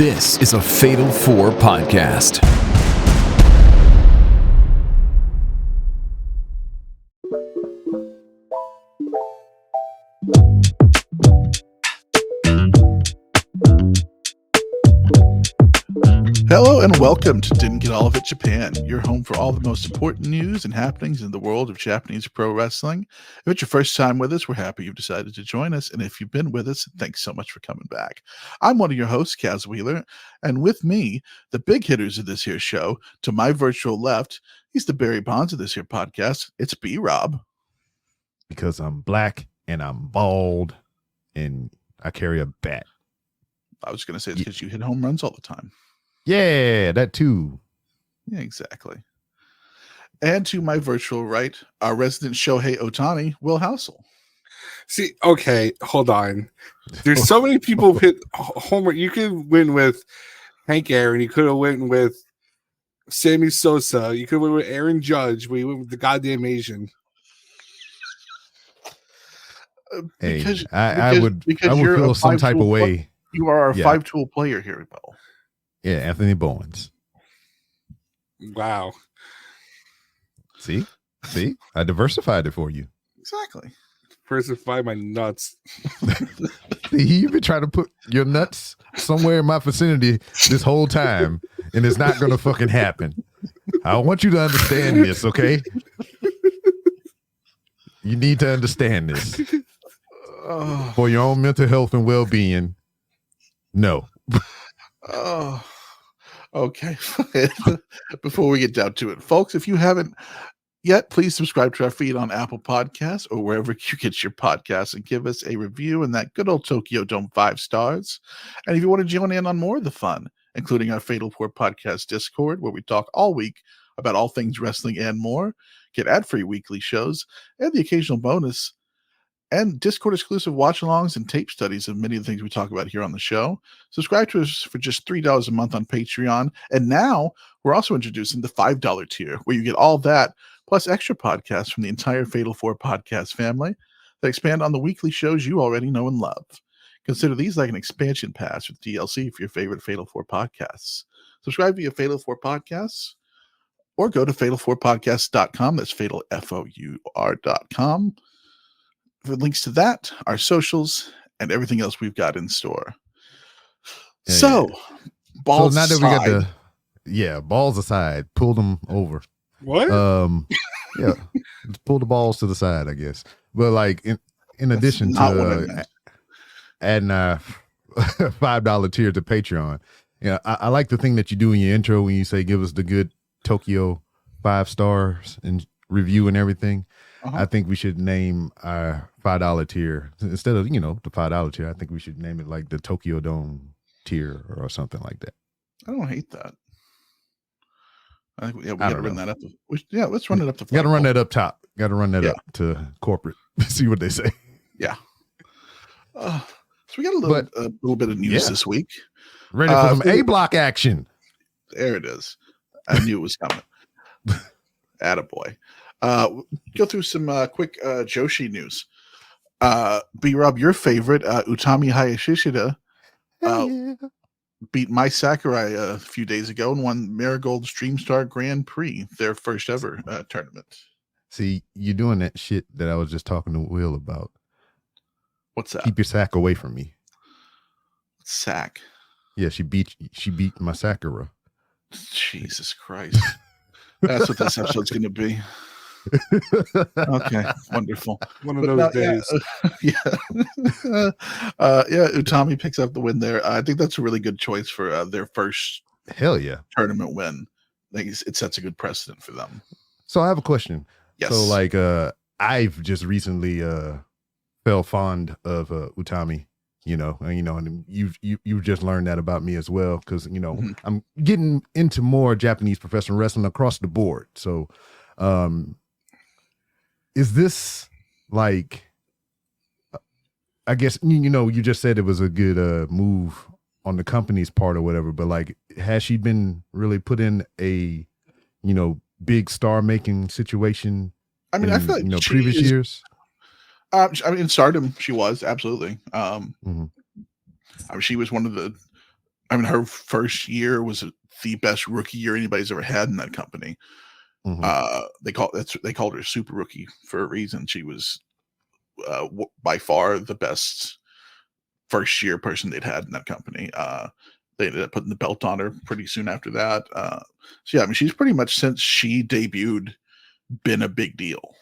This is a Fatal 4 podcast. Hello and welcome to Didn't Get All of It Japan, your home for all the most important news and happenings in the world of Japanese pro wrestling. If it's your first time with us, we're happy you've decided to join us. And if you've been with us, thanks so much for coming back. I'm one of your hosts, Kaz Wheeler, and with me, the big hitters of this here show, to my virtual left, he's the Barry Bonds of this here podcast. It's B-Rob. Because I'm black and I'm bald and I carry a bat. I was going to say it's because you hit home runs all the time. Yeah, that too. Yeah, exactly. And to my virtual right, our resident Shohei Ohtani, Will Housell. See, okay, hold on. There's so many people who hit homer. You could win with Hank Aaron. You could have went with Sammy Sosa. You could have went with Aaron Judge. We went with the goddamn Asian. Hey, I would feel some type of way. You are our five-tool player here, Will. Yeah, Anthony Bowens. Wow. See, I diversified it for you. Exactly. Diversify my nuts. You've been trying to put your nuts somewhere in my vicinity this whole time, and it's not going to fucking happen. I want you to understand this, okay? You need to understand this. For your own mental health and well-being, no. Oh, okay. Before we get down to it, folks, if you haven't yet, please subscribe to our feed on Apple Podcasts or wherever you get your podcasts and give us a review in that good old Tokyo Dome 5 stars. And if you want to join in on more of the fun, including our Fatal 4 podcast Discord, where we talk all week about all things wrestling and more, get ad-free weekly shows, and the occasional bonus and Discord exclusive watch-alongs and tape studies of many of the things we talk about here on the show. Subscribe to us for just $3 a month on Patreon. And now we're also introducing the $5 tier, where you get all that, plus extra podcasts from the entire Fatal 4 podcast family that expand on the weekly shows you already know and love. Consider these like an expansion pass with DLC for your favorite Fatal 4 podcasts. Subscribe via Fatal 4 Podcasts or go to fatal4podcast.com. That's fatal, F-O-U-R.com. For links to that, our socials, and everything else we've got in store. Balls now that aside. we got balls aside, pull them over. What? Yeah, pull the balls to the side, I guess. But like in addition to adding $5 tier to Patreon, I like the thing that you do in your intro when you say give us the good Tokyo 5 stars and review and everything. I think we should name our $5 tier instead of, the $5 tier. I think we should name it like the Tokyo Dome tier or something like that. I don't hate that. I think we got to run that up. Let's run it up to. Got to run that up top. Got to run that up to corporate. See what they say. Yeah. So we got a little bit of news this week. Ready for some A block action. There it is. I knew it was coming. Attaboy. Go through some quick Joshi news. B-Rob, your favorite, Utami Hayashishida, beat Mai Sakurai a few days ago and won Marigold's Dreamstar Grand Prix, their first ever tournament. See, you're doing that shit that I was just talking to Will about. What's that? Keep your sack away from me. Sack? Yeah, she beat my Sakura. Jesus Christ. That's what this episode's going to be. Okay, wonderful. One of those days. Utami picks up the win there. I think that's a really good choice for their first tournament win. I think it sets a good precedent for them. So I have a question. Yes. So like I've just recently fell fond of Utami, and you've just learned that about me as well, because I'm getting into more Japanese professional wrestling across the board. So is this like, I guess, you just said it was a good move on the company's part or whatever, but like, has she been really put in a, big star making situation? I mean, I feel like previous years. In Stardom, she was absolutely. I mean, she was one of the I mean, her first year was the best rookie year anybody's ever had in that company. They called her super rookie for a reason. She was by far the best first year person they'd had in that company. They ended up putting the belt on her pretty soon after that. So yeah, I mean, she's pretty much since she debuted been a big deal.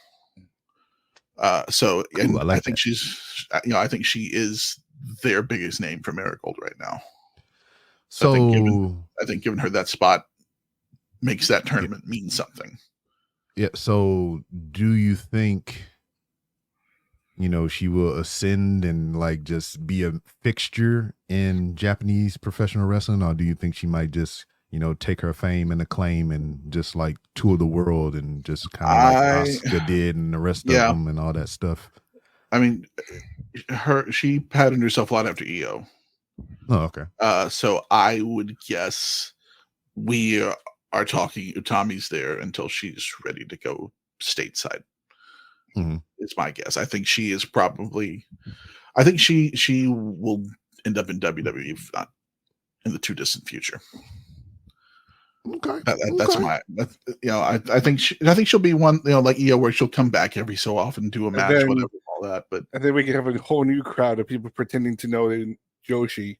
So and Ooh, I like I think that. she's, I think she is their biggest name for Marigold right now. So I think giving her that spot makes that tournament mean something. yeah. So do you think, she will ascend and like just be a fixture in Japanese professional wrestling, or do you think she might just, take her fame and acclaim and just like tour the world and just kind of like Asuka did and the rest of them and all that stuff? I mean, she patterned herself a lot after EO. Oh, okay. So I would guess we are talking Utami's there until she's ready to go stateside. It's my guess. I think she is probably. I think she will end up in WWE, if not in the too distant future. Okay, that's my. I think she'll be one. Like EO, where she'll come back every so often, do a match, then, whatever, all that. But and then we can have a whole new crowd of people pretending to know Joshi.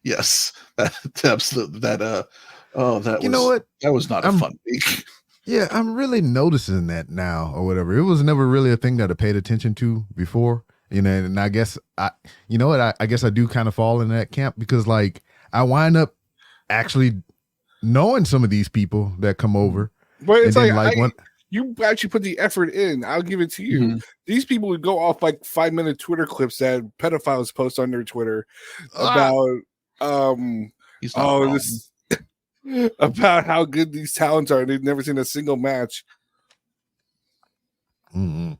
Yes, absolutely. That what? That was not a fun week. Yeah, I'm really noticing that now, or whatever. It was never really a thing that I paid attention to before, and I guess I guess I do kind of fall in that camp because like I wind up actually knowing some of these people that come over. But it's you actually put the effort in. I'll give it to you. These people would go off like 5-minute Twitter clips that pedophiles post on their Twitter about about how good these talents are. They've never seen a single match. I don't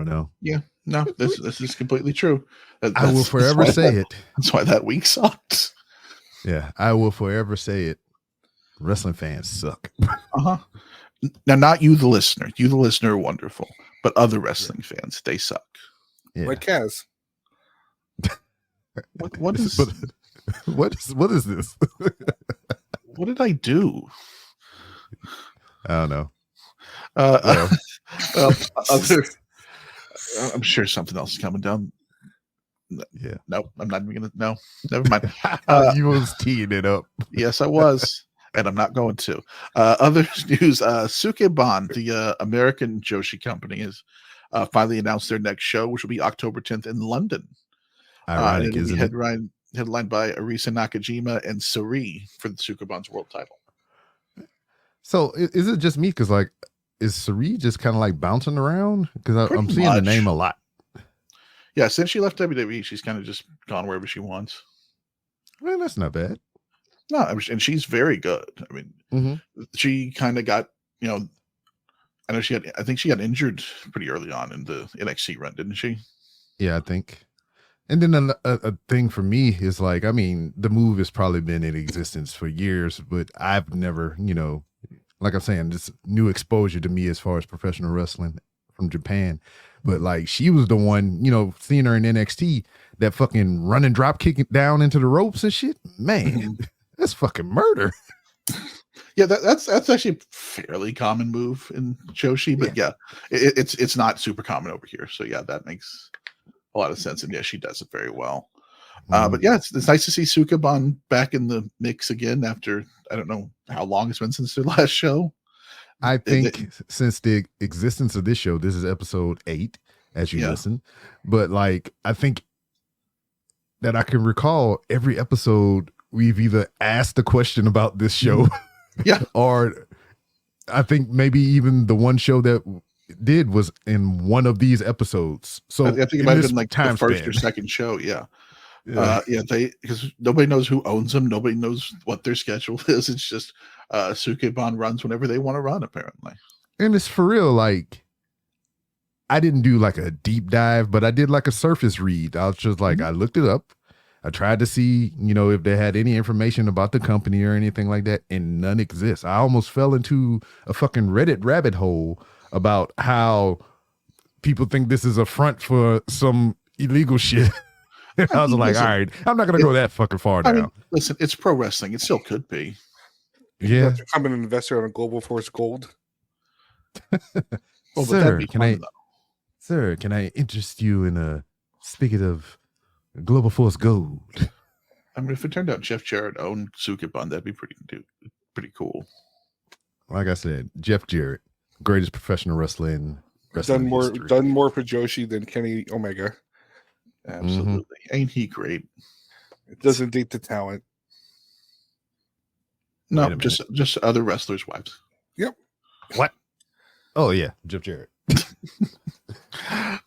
know. Yeah, no, this is completely true. I will forever say it. That's why that week sucked. Yeah, I will forever say it. Wrestling fans suck. Now, not you, the listener. You, the listener, are wonderful. But other wrestling fans, they suck. Yeah. Like Kaz. What is this? What did I do? I don't know. I'm sure something else is coming down. Yeah. Nope. I'm not even gonna. No. Never mind. You was teeing it up. Yes, I was, and I'm not going to. Other news: Sukeban, the American Joshi company, has finally announced their next show, which will be October 10th in London. Ironic, isn't it? Headlined by Arisa Nakajima and Suri for the Sukeban's world title. So is it just me? Because like, is Suri just kind of like bouncing around? Because I'm seeing the name a lot. Yeah, since she left WWE, she's kind of just gone wherever she wants. Well, that's not bad. No, and she's very good. I mean, she kind of got, I know I think she got injured pretty early on in the NXT run, didn't she? Yeah, I think. And then a thing for me is like, I mean, the move has probably been in existence for years, but I've never, like I'm saying, this new exposure to me as far as professional wrestling from Japan. But like, she was the one, seeing her in NXT, that fucking running drop kicking down into the ropes and shit. Man, that's fucking murder. Yeah, that's actually a fairly common move in Joshi, but yeah, it's not super common over here. So yeah, that makes a lot of sense, and yeah, she does it very well. But yeah, it's nice to see Sukeban back in the mix again after I don't know how long it's been since their last show. I think since the existence of this show, this is episode 8 as you listen, but like I think that I can recall every episode we've either asked a question about this show, or I think maybe even the one show that did was in one of these episodes. So I think it might have been like the first or second show. Because nobody knows who owns them. Nobody knows what their schedule is. It's just Sukeban runs whenever they want to run, apparently. And it's for real. Like, I didn't do like a deep dive, but I did like a surface read. I was just like, I looked it up. I tried to see, if they had any information about the company or anything like that, and none exists. I almost fell into a fucking Reddit rabbit hole about how people think this is a front for some illegal shit. I was like, listen, all right, I'm not gonna go that fucking far I down. mean, listen, it's pro wrestling. It still could be. You Yeah, have to become an investor on a Global Force Gold. Well, but that'd sir, be can fun, I, though. sir, can I interest you in a speaking of Global Force Gold? I mean, if it turned out Jeff Jarrett owned Sukibun, that'd be pretty cool. Like I said, Jeff Jarrett, greatest professional wrestler in wrestling history. Done more for Joshi than Kenny Omega. Absolutely. Ain't he great? It doesn't date the talent. No, Wait a minute. just other wrestlers' wives. Yep. What? Oh yeah, Jeff Jarrett.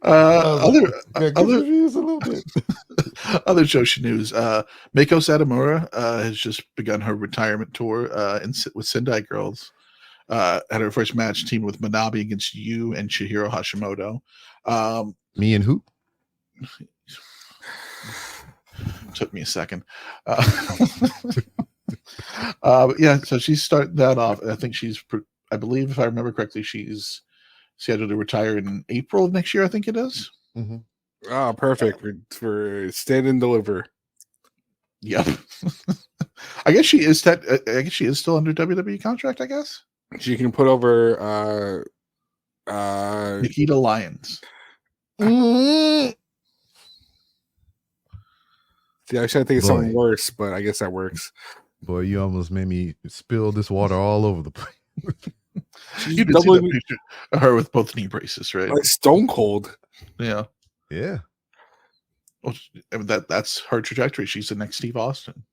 Other confused a little bit. other Joshi news. Mako Satomura has just begun her retirement tour with Sendai Girls. Had her first match teamed with Manabe against Yu and Chihiro Hashimoto. Me and who? Took me a second. Yeah, so she's starting that off. I think I believe, if I remember correctly, she's scheduled to retire in April of next year. I think it is. Mm-hmm. Ah, perfect for stand and deliver. Yep. I guess she is still under WWE contract. I guess She can put over Nikita Lyons. See, I was trying to think of something Boy. worse, but I guess that works. Boy, you almost made me spill this water all over the place. You did see that picture of her with both knee braces, right? Like Stone Cold. Yeah. Yeah. Well, that's her trajectory. She's the next Steve Austin.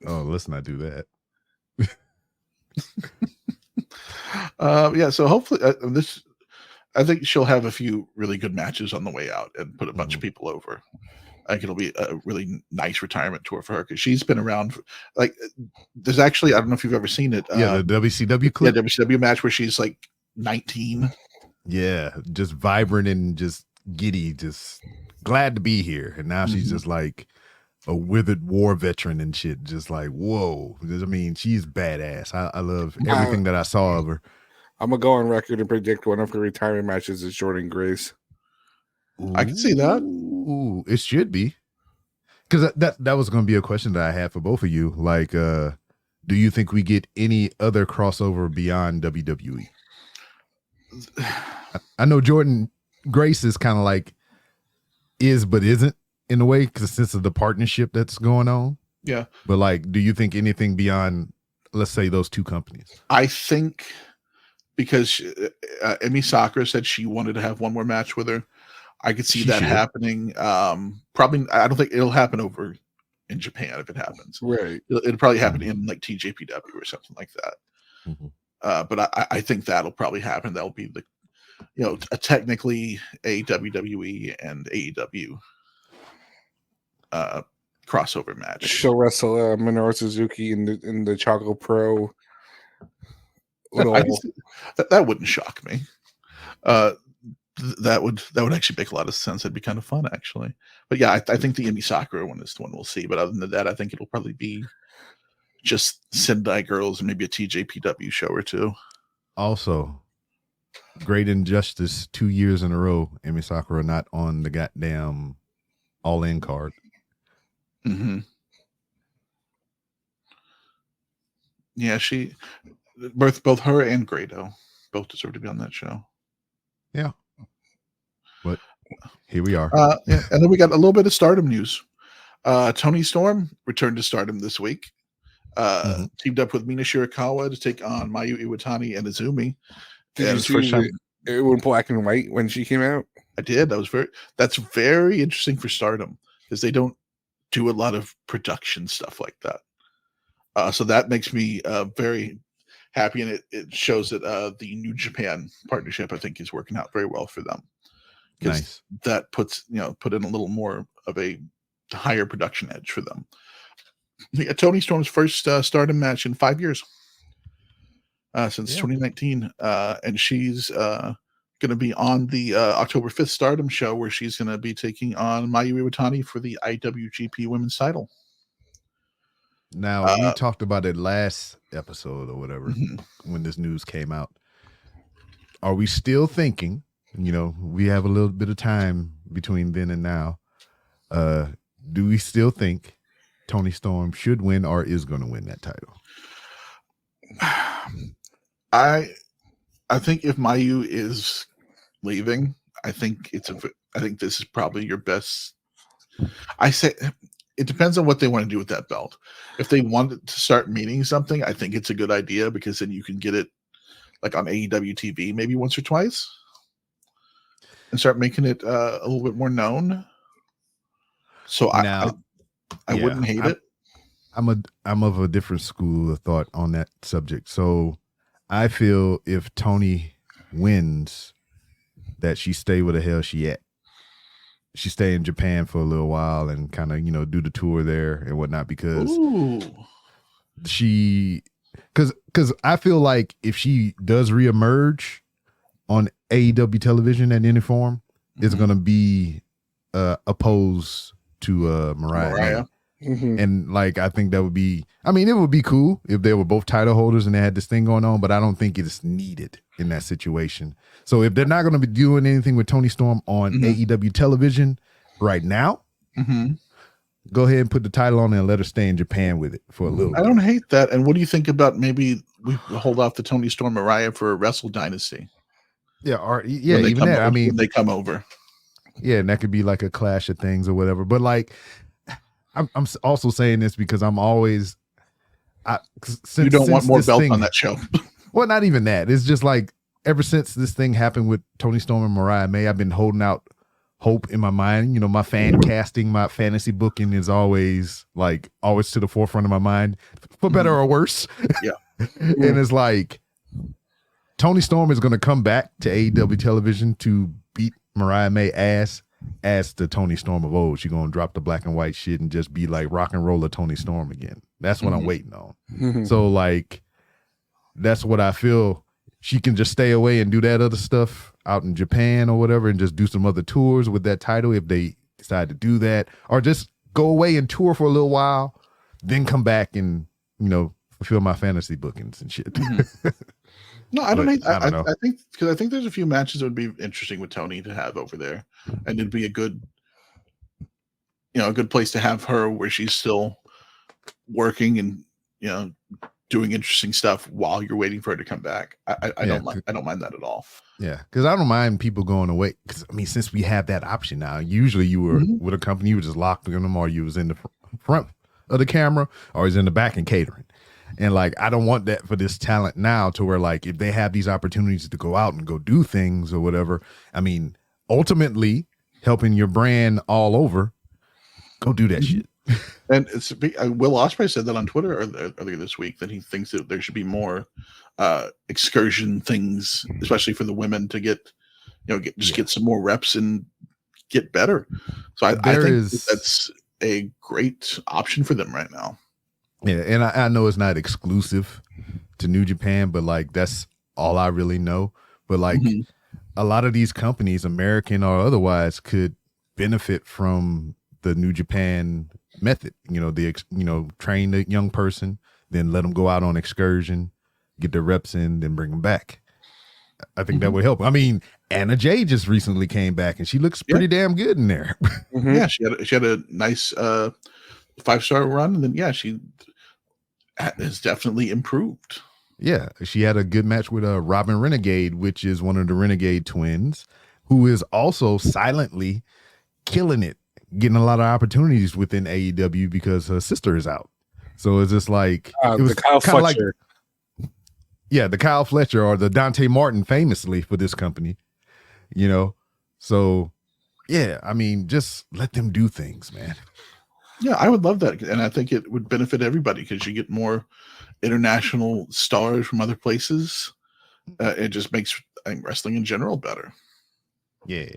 Oh, let's not do that. Yeah. So hopefully, I think she'll have a few really good matches on the way out and put a bunch of people over. I think it'll be a really nice retirement tour for her because she's been around. There's actually, I don't know if you've ever seen it. Yeah, the WCW clip. Yeah, WCW match where she's like 19. Yeah, just vibrant and just giddy, just glad to be here. And now she's just like a withered war veteran and shit. Just like, whoa. I mean, she's badass. I love everything that I saw of her. I'm going to go on record and predict one of her retirement matches is Jordan Grace. I can see that. Ooh, it should be. Because that was going to be a question that I had for both of you. Like, do you think we get any other crossover beyond WWE? I know Jordan Grace is kind of like is but isn't in a way because since of the partnership that's going on. Yeah. But like, do you think anything beyond, let's say, those two companies? I think because Emi Sakura said she wanted to have one more match with her. I could see that happening. Probably, I don't think it'll happen over in Japan if it happens. Right. It'll probably happen in like TJPW or something like that. But I think that'll probably happen. That'll be technically a WWE and AEW crossover match. She'll wrestle Minoru Suzuki in the Choco Pro. That wouldn't shock me. That would actually make a lot of sense. It'd be kind of fun, actually. But yeah, I think the Emi Sakura one is the one we'll see. But other than that, I think it'll probably be just Sendai Girls and maybe a TJPW show or two. Also, great injustice 2 years in a row. Emi Sakura not on the goddamn all-in card. Yeah, both her and Grado both deserve to be on that show. Yeah. But here we are. Yeah. And then we got a little bit of Stardom news. Toni Storm returned to Stardom this week. Teamed up with Mina Shirakawa to take on Mayu Iwatani and Izumi. Did you see it went black and white when she came out? I did. That's very interesting for Stardom because they don't do a lot of production stuff like that. So that makes me very happy, and it shows that the New Japan partnership, I think, is working out very well for them. Nice. That put in a little more of a higher production edge for them. Toni Storm's first Stardom match in 5 years, since 2019, and she's going to be on the October 5th Stardom show where she's going to be taking on Mayu Iwatani for the IWGP Women's title. Now, we talked about it last episode or whatever when this news came out. Are we still thinking, we have a little bit of time between then and now, do we still think Toni Storm should win or is going to win that title? I think if Mayu is leaving, I think this is probably your best. I say it depends on what they want to do with that belt. If they want it to start meaning something, I think it's a good idea because then you can get it like on AEW TV maybe once or twice and start making it a little bit more known. So I wouldn't hate it. I'm of a different school of thought on that subject. So I feel if Toni wins, that she stay where the hell she at. She stay in Japan for a little while and kind of, do the tour there and whatnot because because I feel like if she does reemerge on AEW television in any form, it's going to be opposed to Mariah. Mm-hmm. And like, I think that would be, it would be cool if they were both title holders and they had this thing going on, but I don't think it's needed in that situation. So if they're not going to be doing anything with Toni Storm on AEW television right now, go ahead and put the title on and let her stay in Japan with it for a little bit. I don't hate that. And what do you think about maybe we hold off the Toni Storm Mariah for a Wrestle Dynasty? Yeah. Or even that. When they come over. Yeah. And that could be like a clash of things or whatever. But like, I'm also saying this because I'm always, you don't want more belts on that show. Well, not even that. It's just like ever since this thing happened with Toni Storm and Mariah May, I've been holding out hope in my mind. My fan casting, my fantasy booking is always to the forefront of my mind, for better or worse. Yeah. And it's like Toni Storm is going to come back to AEW television to beat Mariah May ass as the Toni Storm of old. She's going to drop the black and white shit and just be like rock and roller Toni Storm again. That's what I'm waiting on. So like, that's what I feel. She can just stay away and do that other stuff out in Japan or whatever and just do some other tours with that title if they decide to do that, or just go away and tour for a little while, then come back and, fulfill my fantasy bookings and shit. No, I don't know. I think there's a few matches that would be interesting with Toni to have over there, and it'd be a good place to have her where she's still working and doing interesting stuff while you're waiting for her to come back. I don't mind that at all. Yeah, because I don't mind people going away. Because since we have that option now, usually you were with a company, you were just locked in them, or you was in the front of the camera, or he's in the back and catering. And like, I don't want that for this talent now, to where like, if they have these opportunities to go out and go do things or whatever, ultimately helping your brand all over, go do that shit. And it's Will Ospreay said that on Twitter earlier this week, that he thinks that there should be more excursion things, especially for the women, to get some more reps and get better. So I think that's a great option for them right now. Yeah, and I know it's not exclusive to New Japan, but like, that's all I really know. But like, a lot of these companies, American or otherwise, could benefit from the New Japan method. Train the young person, then let them go out on excursion, get their reps in, then bring them back. I think that would help. Anna Jay just recently came back, and she looks pretty damn good in there. Yeah, she had a nice 5-star run, and then she has definitely improved. Yeah, she had a good match with Robin Renegade, which is one of the Renegade twins, who is also silently killing it, getting a lot of opportunities within AEW because her sister is out. So it's just like, it was the Kyle Fletcher. The Kyle Fletcher, or the Dante Martin, famously for this company, So just let them do things, man. Yeah, I would love that. And I think it would benefit everybody because you get more international stars from other places. It just makes, I think, wrestling in general better. Yeah.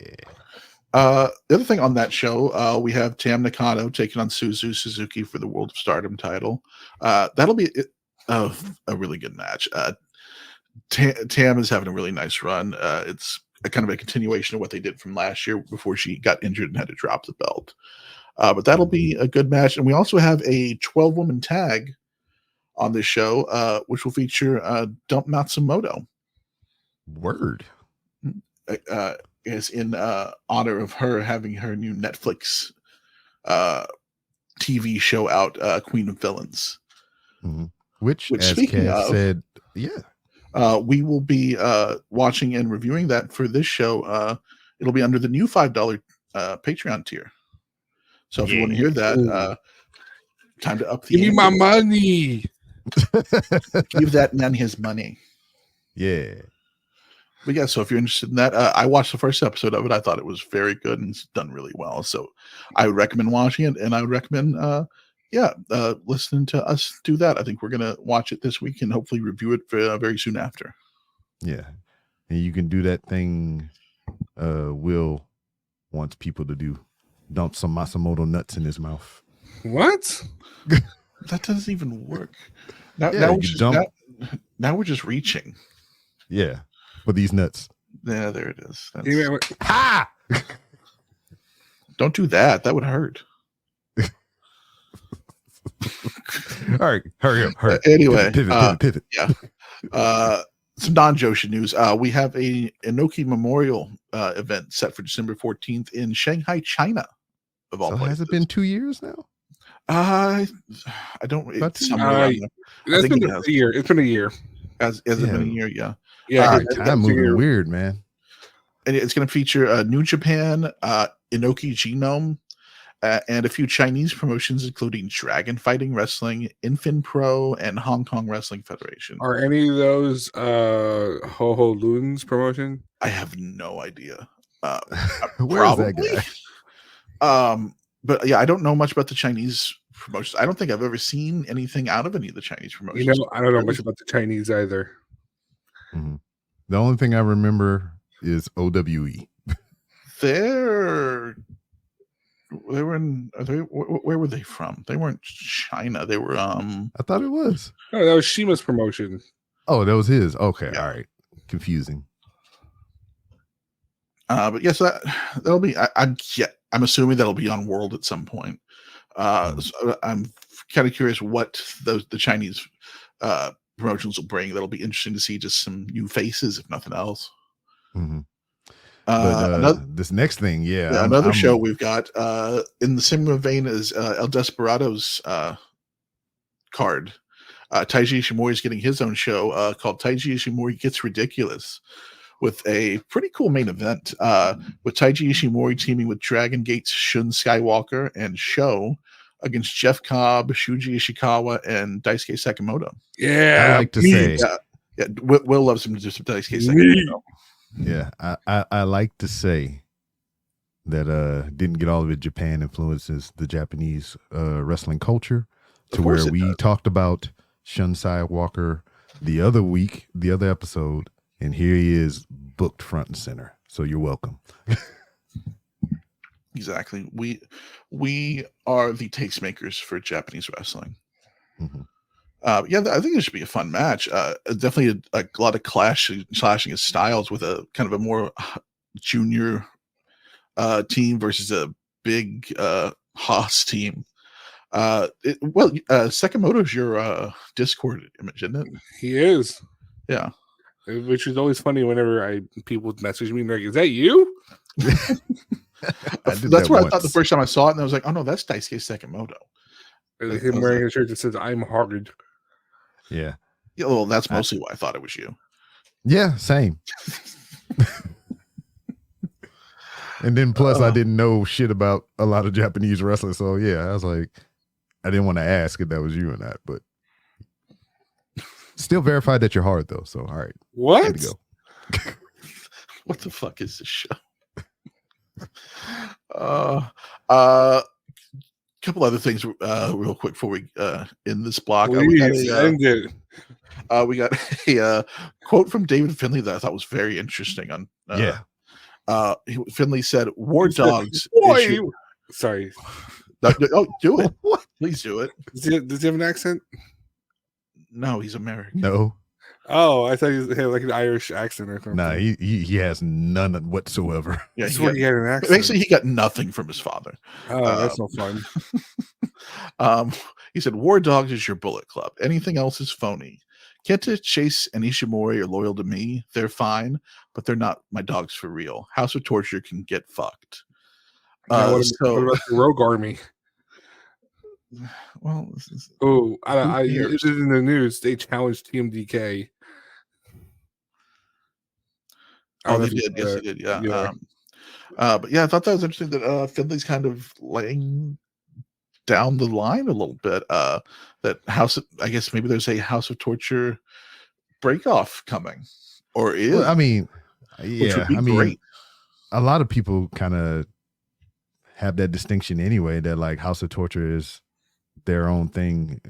The other thing on that show, we have Tam Nakano taking on Suzu Suzuki for the World of Stardom title. That'll be a really good match. Tam is having a really nice run. It's a kind of a continuation of what they did from last year before she got injured and had to drop the belt. But that'll be a good match. And we also have a 12-woman tag on this show, which will feature Dump Matsumoto. Word. Is in honor of her having her new Netflix TV show out, Queen of Villains. Mm-hmm. Which, as speaking Cass of, said, we will be watching and reviewing that for this show. It'll be under the new $5 Patreon tier. So if you want to hear that, time to up the Give me my money. Give that man his money. Yeah. But yeah, so if you're interested in that, I watched the first episode of it. I thought it was very good and it's done really well. So I would recommend watching it, and I would recommend listening to us do that. I think we're gonna watch it this week and hopefully review it very soon after. Yeah. And you can do that thing Will wants people to do. Dump some Masamoto nuts in his mouth. What? That doesn't even work. Now we're just reaching. Yeah. For these nuts. Yeah, there it is. Ha! Don't do that. That would hurt. All right, hurry up. Anyway, pivot. Yeah. Some non-Joshi news. We have a Inoki Memorial event set for December 14th in Shanghai, China. Of all places. Has it been 2 years now? I don't. It's been a year. It's been a year. Has it been a year? Yeah. Yeah. Time moving weird, man. And it's going to feature New Japan, Inoki Genome, and a few Chinese promotions, including Dragon Fighting Wrestling, Infin Pro, and Hong Kong Wrestling Federation. Are any of those Ho Ho Loon's promotion? I have no idea. Where's that guy? But yeah, I don't know much about the Chinese promotions. I don't think I've ever seen anything out of any of the Chinese promotions. I don't know much about the Chinese either. Mm-hmm. The only thing I remember is OWE. They were in. Where were they from? They weren't China. They were. I thought it was. Oh, that was Shima's promotion. Oh, that was his. Okay, yeah. All right. Confusing. But yes, that'll be. I'm assuming that'll be on World at some point. So I'm kind of curious what the Chinese promotions will bring. That'll be interesting to see. Just some new faces, if nothing else. Mm-hmm. But this next thing, another show we've got in the similar vein as El Desperado's card. Taiji Ishimori is getting his own show called Taiji Ishimori Gets Ridiculous, with a pretty cool main event with Taiji Ishimori teaming with Dragon Gate's Shun Skywalker and Sho against Jeff Cobb, Shuji Ishikawa, and Daisuke Sekimoto. Yeah, I like to say. Will loves him to do some Daisuke Sekimoto. Yeah, I like to say that didn't get all of it. Japan influences the Japanese wrestling culture to where we talked about Shun Skywalker the other episode. And here he is, booked front and center. So you're welcome. Exactly. We are the tastemakers for Japanese wrestling. Mm-hmm. I think it should be a fun match. Definitely a lot of clashing of styles with a kind of a more junior team versus a big Haas team. Sekimoto's your Discord image, isn't it? He is. Yeah. Which is always funny whenever people message me and they're like, "Is that you?" That's what I thought the first time I saw it, and I was like, "Oh no, that's Daisuke Sekimoto." Him wearing a shirt that says "I'm hard." Yeah. Yeah. Well, that's mostly why I thought it was you. Yeah. Same. And then plus, I didn't know shit about a lot of Japanese wrestling, so yeah, I was like, I didn't want to ask if that was you or not, but. Still verified that you're hard though, so all right. What? Way to go. What the fuck is this show? Couple other things real quick before we end this block. We got a quote from David Finlay that I thought was very interesting. Finlay said, "War dogs." Sorry. Do it. Please do it. Does he have an accent? No, he's American. No. Oh, I thought he had like an Irish accent or something. Nah, he has none whatsoever. Yeah, he had an accent. Basically, he got nothing from his father. Oh, that's no fun. He said, "War Dogs is your Bullet Club. Anything else is phony. Kenta, Chase, and Ishimori are loyal to me. They're fine, but they're not my dogs for real. House of Torture can get fucked." What about the Rogue Army? Well, Oh, who cares? it is in the news. They challenged TMDK. Oh, they did. Yes, they did. Yeah. But yeah, I thought that was interesting that Finley's kind of laying down the line a little bit. That I guess maybe there's a House of Torture breakoff coming, or is, Well, I mean, which would yeah, be I mean, great. a lot of people kind of have that distinction anyway, that like House of Torture is their own thing,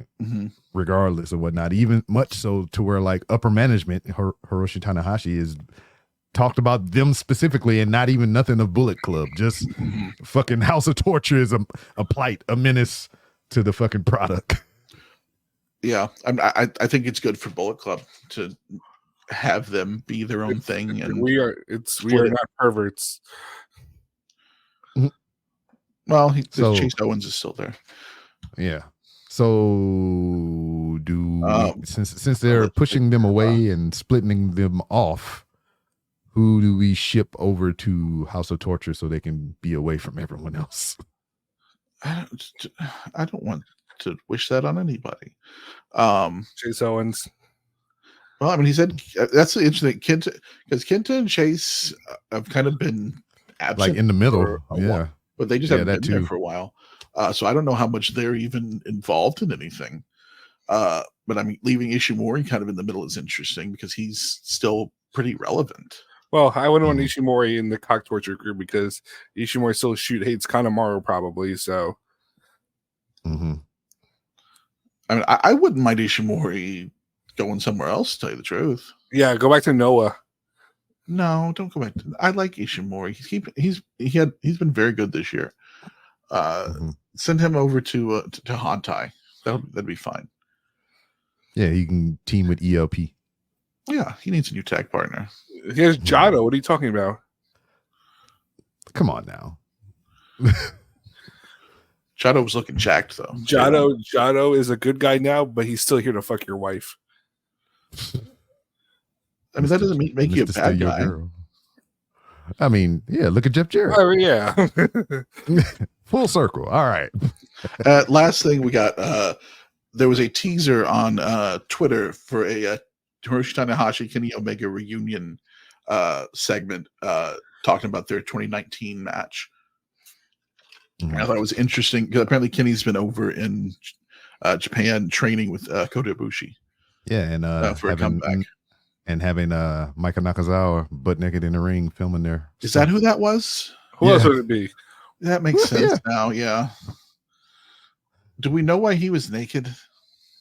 regardless of whatnot. Even much so to where like upper management, Hiroshi Tanahashi, is talked about them specifically, and not even nothing of Bullet Club. Just fucking House of Torture is a plight, a menace to the fucking product. Yeah, I think it's good for Bullet Club to have them be their own thing, and we are not perverts. Well, Chase Owens is still there. Yeah. So since they're pushing them away and splitting them off, who do we ship over to House of Torture so they can be away from everyone else? I don't want to wish that on anybody. Chase Owens. Well, I mean, he said that's the interesting because Kenta and Chase have kind of been absent, like in the middle, while, but they just haven't been too. there for a while. So I don't know how much they're even involved in anything. But I mean, leaving Ishimori kind of in the middle is interesting because he's still pretty relevant. Well, I wouldn't want Ishimori in the cock torture group because Ishimori still hates Kanemaru probably. So, I mean, I wouldn't mind Ishimori going somewhere else, to tell you the truth. Yeah, go back to Noah. No, don't go back to. I like Ishimori. He's been very good this year. Send him over to Hantai. That'd be fine. Yeah, he can team with ELP. Yeah, he needs a new tag partner. He has Jado. What are you talking about? Come on now. Jado was looking jacked though. Jado is a good guy now, but he's still here to fuck your wife. I mean, that doesn't make you a bad guy. Girl. I mean, yeah, look at Jeff Jarrett. Oh, yeah. Full circle. All right. Last thing we got, there was a teaser on Twitter for a Hiroshi Tanahashi Kenny Omega reunion segment talking about their 2019 match. I thought it was interesting because apparently Kenny's been over in Japan training with Kota Ibushi. Yeah, and for a comeback. And having Micah Nakazawa butt naked in the ring filming there. Is that who that was? Who else would it be? That makes sense now, yeah. Do we know why he was naked?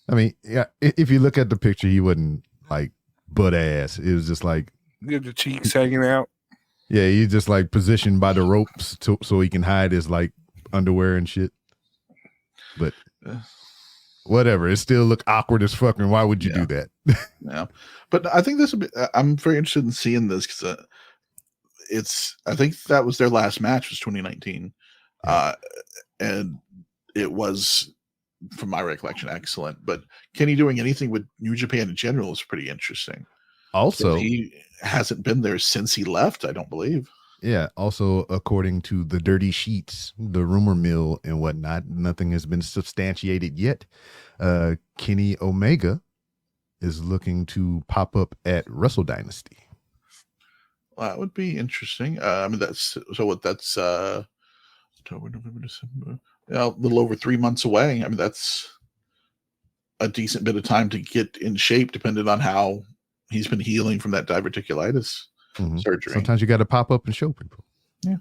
I mean, yeah, if you look at the picture, he wasn't like butt ass. It was just like the cheeks hanging out. Yeah, he's just like positioned by the ropes so he can hide his like underwear and shit. But whatever, it still look awkward as fuck. And why would you do that? Yeah, but I think this would be. I'm very interested in seeing this because I think that was their last match was 2019, and it was, from my recollection, excellent. But Kenny doing anything with New Japan in general is pretty interesting. Also, he hasn't been there since he left, I don't believe. Yeah. Also, according to the dirty sheets, the rumor mill and whatnot, nothing has been substantiated yet. Kenny Omega is looking to pop up at Wrestle Dynasty. Well, that would be interesting. I mean, that's October, November, December. A little over 3 months away. I mean, that's a decent bit of time to get in shape, depending on how he's been healing from that diverticulitis surgery. Sometimes you got to pop up and show people. Yeah.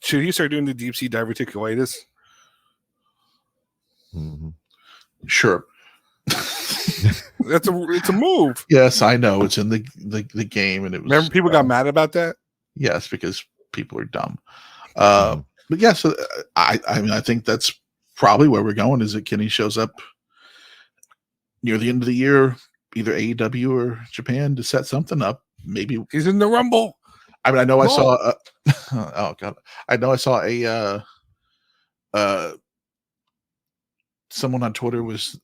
Should he start doing the deep sea diverticulitis? Sure. It's a move. Yes, I know. It's in the game, and it was. Remember, people got mad about that. Yes, because people are dumb. But yeah, so I mean, I think that's probably where we're going. Is that Kenny shows up near the end of the year, either AEW or Japan, to set something up. Maybe he's in the Rumble. I mean, I know I saw. Oh god, I know I saw someone on Twitter was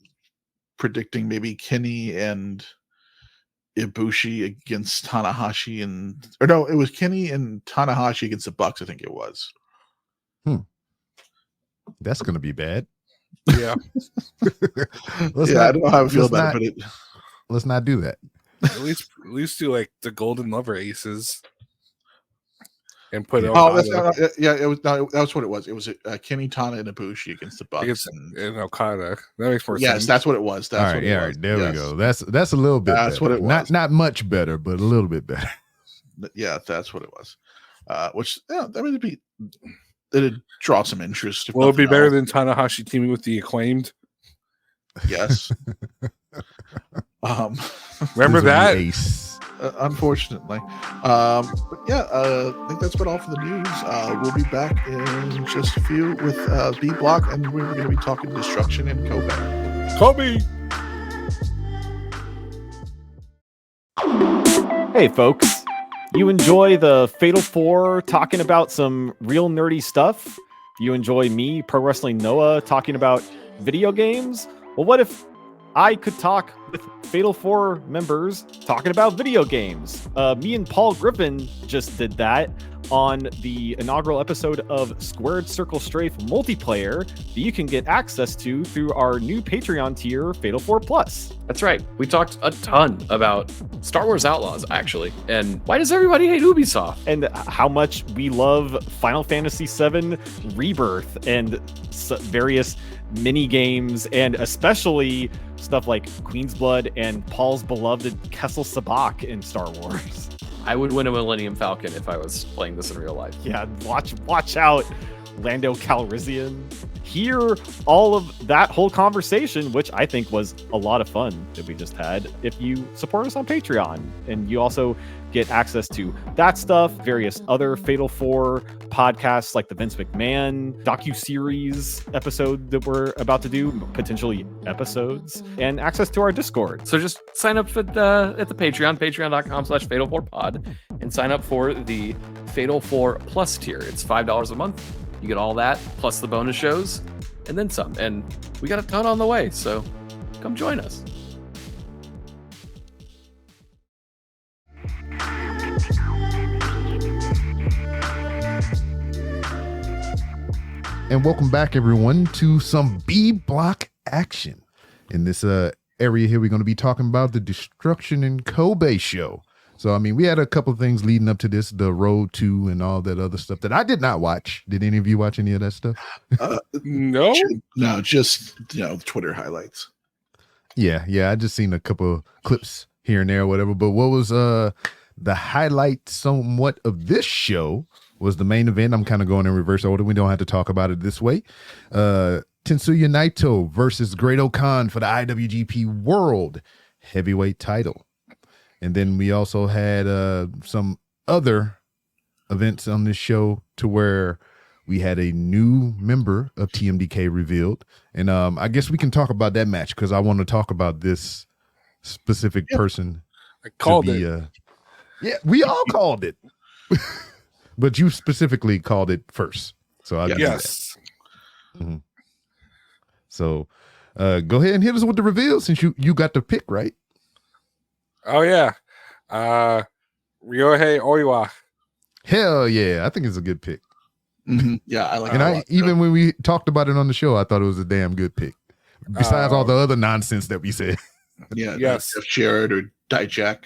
predicting maybe Kenny and Ibushi against Tanahashi, it was Kenny and Tanahashi against the Bucks. I think it was. That's gonna be bad. Yeah. I don't know how I feel about it, but let's not do that. At least do like the Golden Lover Aces. And put it was that was what it was. It was Kenny, Tana, and Ibushi against the Bucks and Okada. That makes more sense. Yes, that's what it was. That's all right, there we go. That's a little bit. That's better. what it was. Not much better, but a little bit better. Yeah, that's what it was. Which it'd draw some interest. Will it be better than Tanahashi teaming with the Acclaimed? Yes. Remember that? Ace. Unfortunately. I think that's about all for the news. We'll be back in just a few with B Block, and we're going to be talking destruction in Kobe. Hey, folks. You enjoy the Fatal 4 talking about some real nerdy stuff? You enjoy me, Pro Wrestling Noah, talking about video games? Well, what if I could talk with Fatal 4 members talking about video games? Me and Paul Griffin just did that on the inaugural episode of Squared Circle Strafe multiplayer that you can get access to through our new Patreon tier, Fatal 4 Plus. That's right. We talked a ton about Star Wars Outlaws, actually. And why does everybody hate Ubisoft? And how much we love Final Fantasy VII Rebirth and various mini games, and especially stuff like Queen's Blood and Paul's beloved Kessel Sabak in Star Wars. I would win a Millennium Falcon if I was playing this in real life. Yeah, watch out, Lando Calrissian. Hear all of that whole conversation, which I think was a lot of fun that we just had, if you support us on Patreon. And you also get access to that stuff, various other Fatal 4 podcasts like the Vince McMahon docu-series episode that we're about to do, potentially episodes, and access to our Discord. So just sign up at the Patreon, patreon.com/Fatal4Pod, and sign up for the Fatal 4 Plus tier. It's $5 a month. You get all that, plus the bonus shows, and then some. And we got a ton on the way, so come join us. And welcome back, everyone, to some B Block action. In this area here, we're going to be talking about the Destruction in Kobe show. So, I mean, we had a couple of things leading up to this, the Road to and all that other stuff that I did not watch. Did any of you watch any of that stuff? No, just Twitter highlights. Yeah, I just seen a couple of clips here and there or whatever. But what was the highlight somewhat of this show was the main event. I'm kind of going in reverse order. We don't have to talk about it this way. Tetsuya Naito versus Great-O-Khan for the IWGP World Heavyweight title. And then we also had some other events on this show to where we had a new member of TMDK revealed. And I guess we can talk about that match because I want to talk about this specific person. I called it. Yeah, we all called it. But you specifically called it first. So yes. Mm-hmm. So go ahead and hit us with the reveal since you got the pick, right? Oh yeah. Ryohei Oiwa. Hell yeah. I think it's a good pick. Mm-hmm. Yeah, I like it. And even when we talked about it on the show, I thought it was a damn good pick. Besides all the other nonsense that we said. Yeah, yes. Sherrod or Dijak.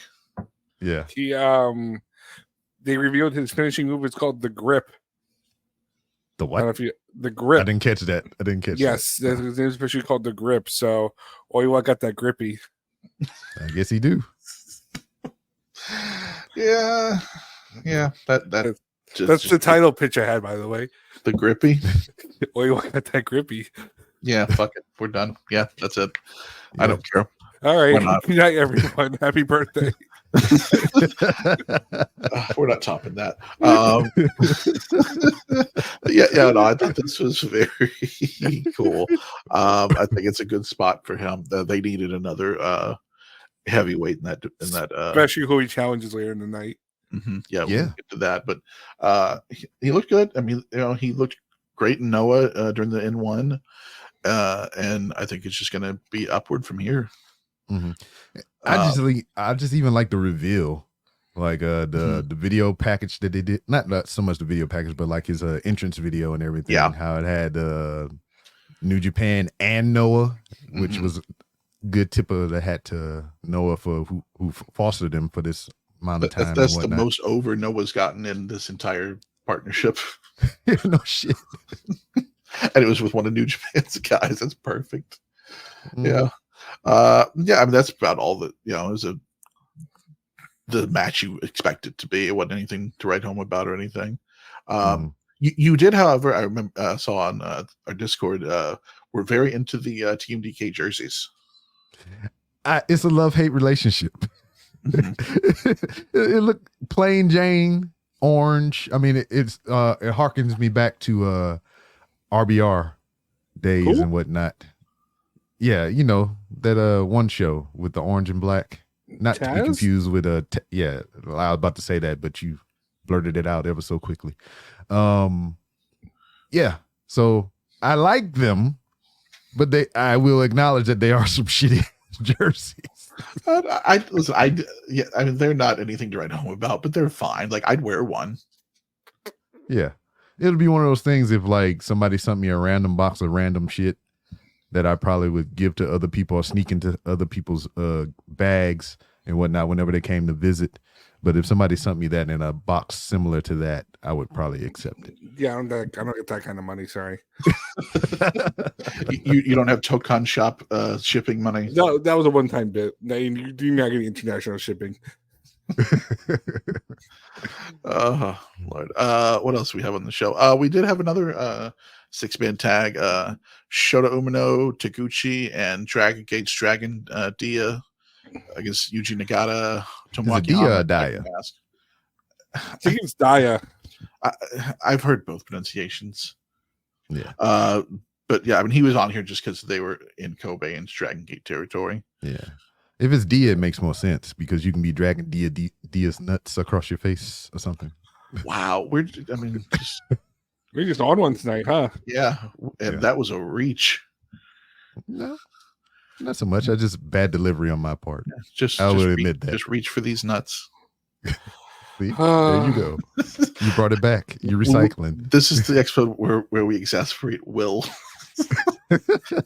Yeah. He they revealed his finishing move. It's called the Grip. The what? The Grip. I didn't catch that. Yes, his name is officially called the Grip. So Oiwa got that grippy. I guess he do. Yeah. That's the title pitch I had, by the way. The Grippy. Oiwa got that grippy. Yeah, fuck it. We're done. Yeah, that's it. Yeah. I don't care. All right. Good night, everyone. Happy birthday. We're not topping that. No, I thought this was very cool. I think it's a good spot for him. They needed another heavyweight in that especially who he challenges later in the night. Mm-hmm. Yeah, we'll get to that. But he looked good. I mean, he looked great in Noah during the N1. And I think it's just going to be upward from here. Mm-hmm. I just even like the reveal, like the video package that they did. Not so much the video package, but like his entrance video and everything. Yeah, how it had New Japan and Noah, which Mhm. was a good tip of the hat to Noah for who fostered him for this amount of time. That's and the whatnot. most over Noah's gotten in this entire partnership. No shit. And it was with one of New Japan's guys. That's perfect. Mm. Yeah. Yeah, I mean that's about all that, you know, it was the match you expect it to be. It wasn't anything to write home about or anything. Mhm. You did, however, I remember saw on our Discord, we're very into the Team DK jerseys. It's a love-hate relationship. Mhm. It looked plain Jane orange. I mean, it harkens me back to RBR days Cool. and whatnot. Yeah, you know that one show with the orange and black. Not to be Taz? confused with yeah. I was about to say that, but you blurted it out ever so quickly. Yeah. So I like them, but I will acknowledge that they are some shitty jerseys. Listen, yeah, I mean they're not anything to write home about, but they're fine. Like I'd wear one. Yeah. It'll be one of those things if like somebody sent me a random box of random shit that I probably would give to other people or sneak into other people's bags and whatnot whenever they came to visit. But if somebody sent me that in a box similar to that, I would probably accept it. Yeah, I don't get that kind of money. Sorry. You don't have Tokan shop shipping money. No, that was a one-time bit. No, you do not get international shipping. Oh Lord. What else do we have on the show? We did have another 6-man tag. Shota Umino, Taguchi, and Dragon Gate's Dragon Dia against Yuji Nagata, Tomoaki Dia Honma, or Dia? Mask. I think it's Daya. I've heard both pronunciations. Yeah. But yeah, I mean he was on here just because they were in Kobe and Dragon Gate territory. Yeah. If it's Dia, it makes more sense because you can be dragging Dia's nuts across your face or something. Wow, we're just We're just on one tonight, huh? yeah, and Yeah. that was a reach. No, not so much. I just bad delivery on my part. I will admit that. Just reach for these nuts. See? There you go. You brought it back. You're recycling. This is the episode where we exasperate Will.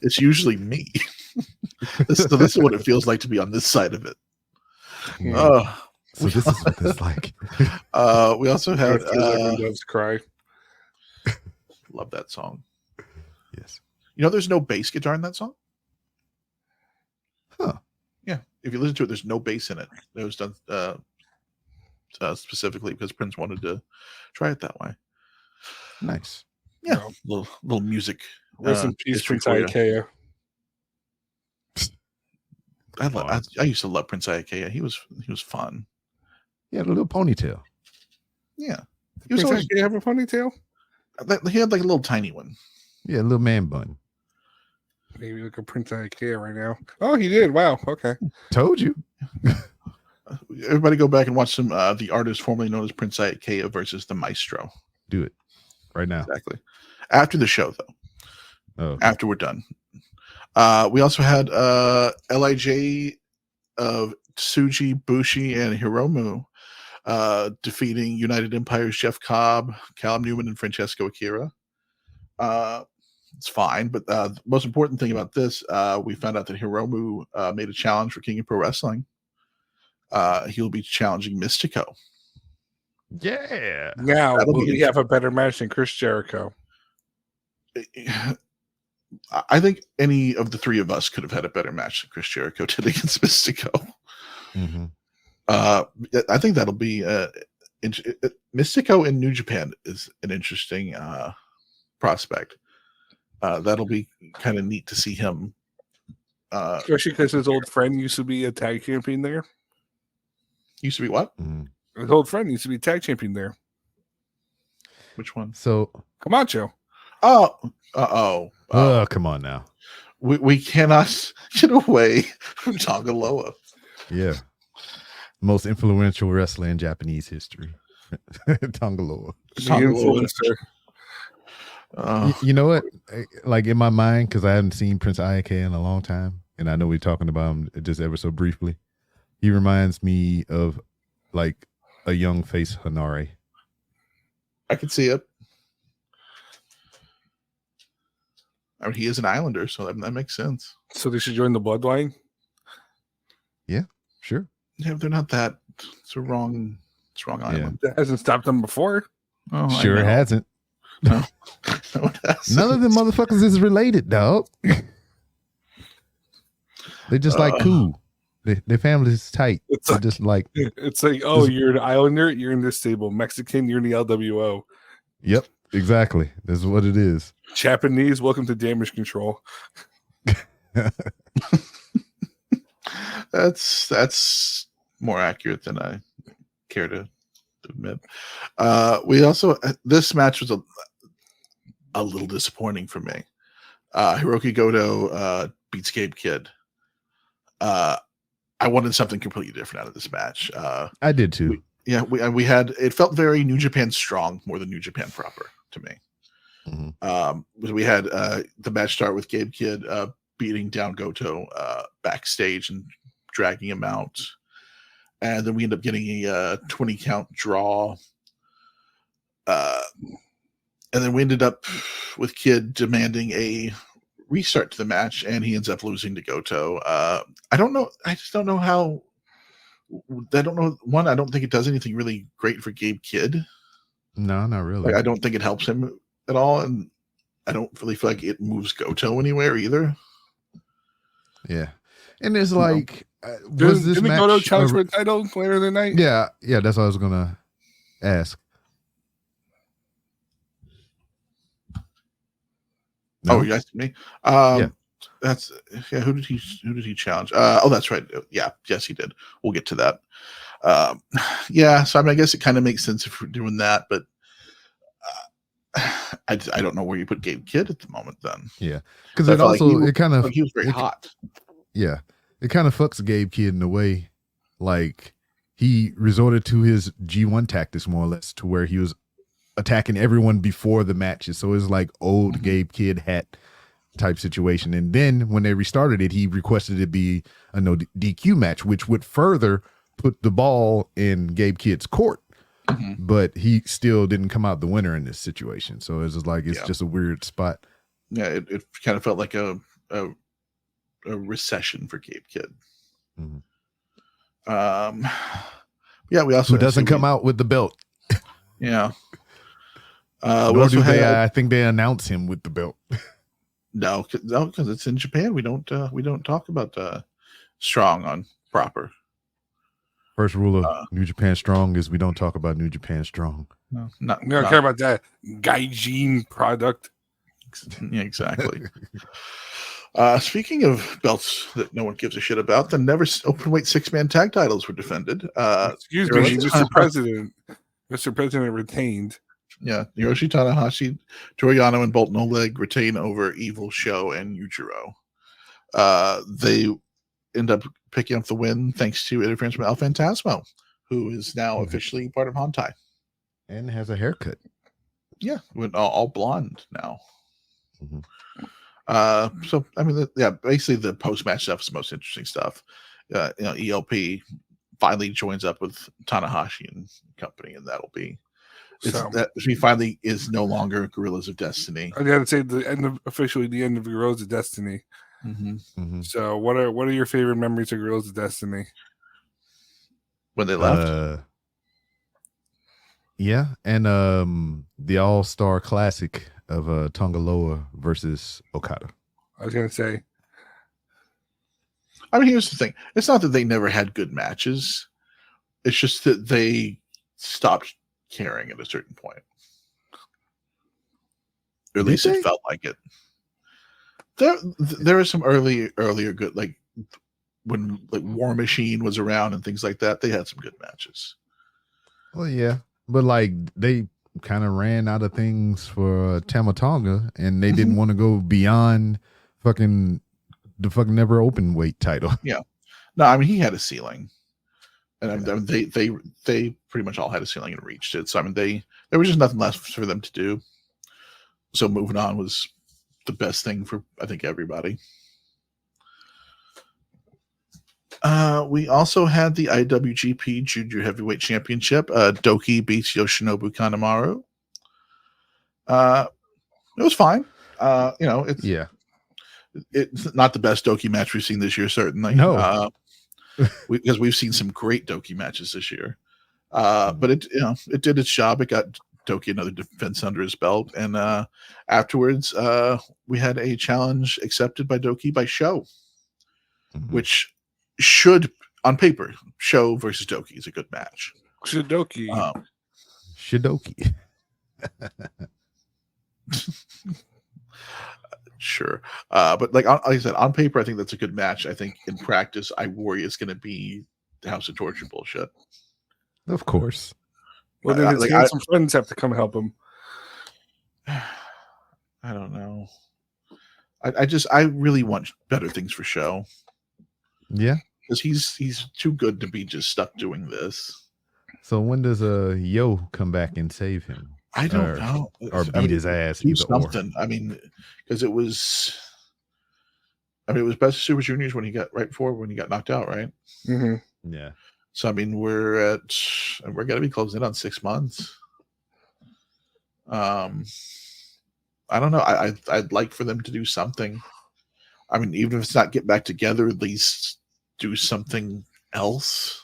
It's usually me. This is what it feels like to be on this side of it. So this is what it's like. We also had Doves cry. love that song. Yes. You know, there's no bass guitar in that song. Huh. Yeah, if you listen to it, there's no bass in it. It was done specifically because Prince wanted to try it that way. Nice. Yeah, No. little music. Rest in peace, history Prince for you. Ikea. I used to love Prince Ikea. He was fun. He had a little ponytail. Yeah, he was Prince always, Ikea have a ponytail? he had like a little tiny one. Yeah, a little man bun. Maybe look at Prince Ikea right now. Oh, he did. Wow. Okay. Told you. Everybody go back and watch some the artist formerly known as Prince Ikea versus the Maestro. Do it right now. Exactly. After the show, though. Oh, After we're done. We also had LIJ of Tsuji, Bushi, and Hiromu defeating United Empire's Jeff Cobb, Callum Newman, and Francesco Akira. It's fine, but the most important thing about this, we found out that Hiromu made a challenge for King of Pro Wrestling. He'll be challenging Mystico. yeah. Now, That'll will be we have a better match than Chris Jericho? I think any of the three of us could have had a better match than Chris Jericho did against Mystico. Mm-hmm. I think that'll be Mystico in New Japan is an interesting prospect. That'll be kind of neat to see him. Especially because his old friend used to be a tag champion there. Used to be what? Mm-hmm. His old friend used to be a tag champion there. Which one? So, Camacho. Oh, come on now. we cannot get away from Tongaloa. Yeah. Most influential wrestler in Japanese history. Tongaloa. The influencer. You know what? Like in my mind, because I haven't seen Prince Iake in a long time, and I know we're talking about him just ever so briefly. He reminds me of like a young face Hanare. I can see it. I mean, he is an Islander, so that makes sense. So they should join the bloodline. Yeah, sure. Yeah, they're not that. It's a wrong island. That hasn't stopped them before. Oh, Sure it hasn't. No. No, it hasn't. None of them motherfuckers is related, dog. They just like cool. Their family is tight. It's They're like- just like, It's like, oh, you're an Islander, you're in this stable. Mexican, you're in the LWO. yep, exactly. That's what it is. Japanese, welcome to Damage Control. That's more accurate than I care to admit. We also, this match was a little disappointing for me. Hiroki Goto beats Gabe Kidd. I wanted something completely different out of this match. I did too. We had, it felt very New Japan Strong more than New Japan Proper to me. Mhm. We had the match start with Gabe Kidd beating down Goto backstage and dragging him out, and then we end up getting a 20 count draw, and then we ended up with Kidd demanding a restart to the match, and he ends up losing to Goto. I don't know. I just don't know how. I don't know. One, I don't think it does anything really great for Gabe Kidd. No, not really. Like, I don't think it helps him at all, and I don't really feel like it moves Goto anywhere either. Yeah, and it's like, was Didn't this match? Goto challenge for the title later in the night? Yeah, that's what I was gonna ask. Oh, you asked me. Yeah. That's Who did he challenge? Oh, that's right. Yeah, yes, he did. We'll get to that. Yeah, so I mean, I guess it kind of makes sense if we're doing that, but I don't know where you put Gabe Kidd at the moment. Then, Yeah, because I it felt like also it kind of he was very hot. Yeah, it kind of fucks Gabe Kidd in a way. Like, he resorted to his G1 tactics more or less, to where he was attacking everyone before the matches. So it's like old Gabe Kidd hat type situation. And then when they restarted it, he requested it be a no DQ match, which would further put the ball in Gabe Kidd's court. But he still didn't come out the winner in this situation. So it's just like, it's just a weird spot. Yeah, it kind of felt like a recession for Gabe Kidd. Yeah, we also Who doesn't come out with the belt. Yeah. Nor do they, I think they announce him with the belt. No, because it's in Japan. We don't talk about Strong on Proper. First rule of New Japan Strong is we don't talk about New Japan Strong. No, We don't care about that gaijin product. Yeah, exactly. Speaking of belts that no one gives a shit about, the never openweight 6-man tag titles were defended. Excuse me, Mr. President. Mr. President retained. Yeah, Yoshi Tanahashi, Toriano, and Bolton Oleg retain over Evil Show and Yujiro. They end up picking up the win thanks to interference from El Phantasmo, who is now officially part of Hontai. And has a haircut. Yeah, went all blonde now. So I mean, basically the post-match stuff is the most interesting stuff. ELP finally joins up with Tanahashi and company, and that'll be he finally is no longer Guerrillas of Destiny. I gotta say officially the end of Guerrillas of Destiny. So what are your favorite memories of Guerrillas of Destiny? When they left? Yeah, and the All-Star Classic of Tongaloa versus Okada. I was gonna say, I mean, here's the thing. It's not that they never had good matches. It's just that they stopped caring at a certain point. Or at least it felt like it. There were some earlier good, like when War Machine was around and things like that. They had some good matches. Well, yeah, but like they kind of ran out of things for Tama Tonga, and they didn't want to go beyond the fucking never open weight title. Yeah, no, I mean he had a ceiling, and they pretty much all had a ceiling and reached it. So I mean there was just nothing left for them to do. So moving on was the best thing for I think everybody. We also had the IWGP Junior Heavyweight Championship. Doki beats Yoshinobu Kanemaru. It was fine. It's not the best Doki match we've seen this year, certainly. No. Because we've seen some great Doki matches this year. But it did its job. It got Doki another defense under his belt, and afterwards, we had a challenge accepted by Doki by Sho, which should, on paper, Sho versus Doki is a good match. Shidoki. Shidoki. Sure. But like I said, on paper, I think that's a good match. I think in practice, I worry it's going to be the House of Torture bullshit. Of course. Well, then his handsome friends have to come help him. I don't know. I really want better things for Sho. Yeah. Because he's too good to be just stuck doing this. So when does Yo come back and save him? I don't know. Or beat his ass. Do something. I mean, because it was Best of Super Juniors when he got knocked out, right? Mm-hmm. Yeah. So I mean, we're gonna be closing in on 6 months. I don't know. I'd like for them to do something. I mean, even if it's not get back together, at least do something else.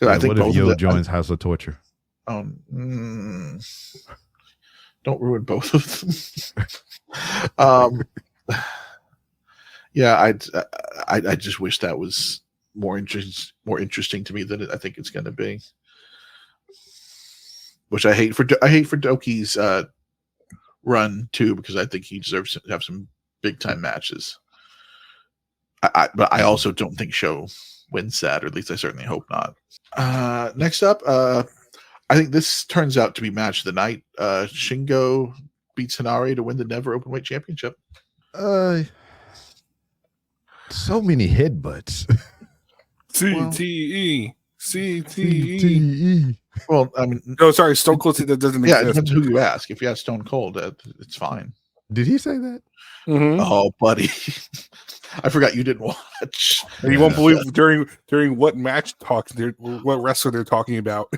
I think what if Yo joins House of Torture? Don't ruin both of them. Yeah, I just wish that was more interesting to me than I think it's going to be. Which I hate for Doki's run too, because I think he deserves to have some big time matches. But I also don't think Sho wins that, or at least I certainly hope not. Next up, I think this turns out to be match of the night. Shingo beats Hinari to win the Never Openweight Championship. So many headbutts. CTE. Well, I mean, no, sorry, Stone Cold that doesn't exist. Yeah, it depends who you ask. If you ask Stone Cold, it's fine. Did he say that? Mm-hmm. Oh, buddy, I forgot you didn't watch. And you won't believe during what match talk, what wrestler they're talking about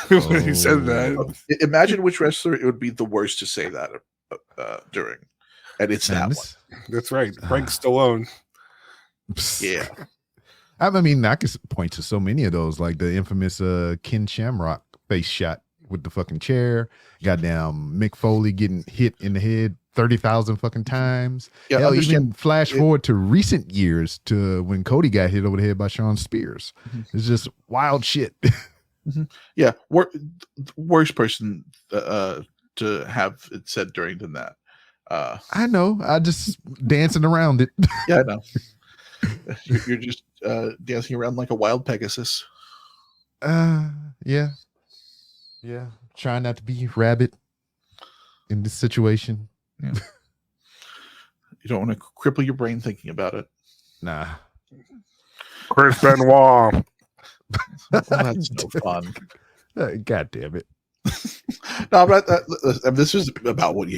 when he said that. Imagine which wrestler it would be the worst to say that during, and it's that one. That's right, Frank Stallone. Yeah. I mean, I could point to so many of those, like the infamous Ken Shamrock face shot with the fucking chair. Goddamn Mick Foley getting hit in the head 30,000 fucking times. Yeah, hell, even flash forward to recent years to when Cody got hit over the head by Shawn Spears. Mm-hmm. It's just wild shit. Mm-hmm. Yeah, worst person to have it said during than that. I know. I just dancing around it. Yeah, I know. You're just dancing around like a wild Pegasus. Yeah. Trying not to be rabbit in this situation. Yeah. You don't want to cripple your brain thinking about it. Nah. Chris Benoit. That's no fun. God damn it. No, but this is about what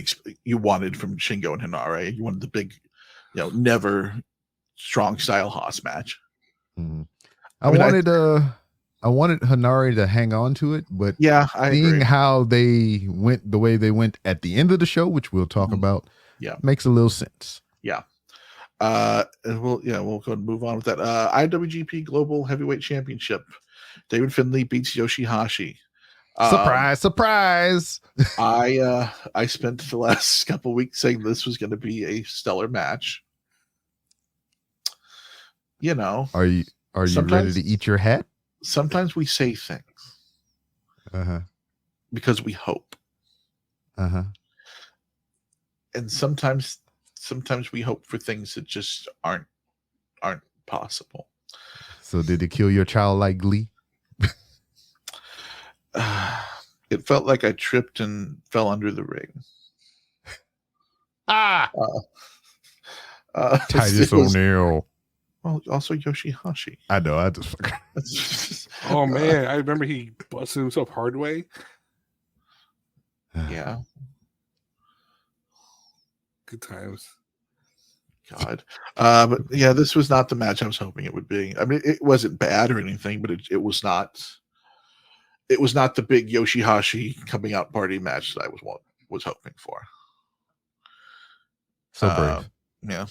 you wanted from Shingo and Hinari. You wanted the big, never strong style Haas match. Mm-hmm. I wanted Hinari to hang on to it, but yeah, I seeing agree. how they went the way they went at the end of the show, which we'll talk about, makes a little sense. Yeah. And we'll go and move on with that. IWGP Global Heavyweight Championship. David Finlay beats Yoshihashi. Surprise! I spent the last couple weeks saying this was going to be a stellar match. Are you ready to eat your hat? Sometimes we say things because we hope. And sometimes we hope for things that just aren't possible. So did it kill your childlike glee? It felt like I tripped and fell under the ring. Titus O'Neil. Well, also Yoshihashi. I know. I just. Oh man, I remember he busted himself hard way. Yeah. Good times. God. But yeah, this was not the match I was hoping it would be. I mean, it wasn't bad or anything, but it was not. It was not the big Yoshihashi coming out party match that I was hoping for. So brave. Yeah.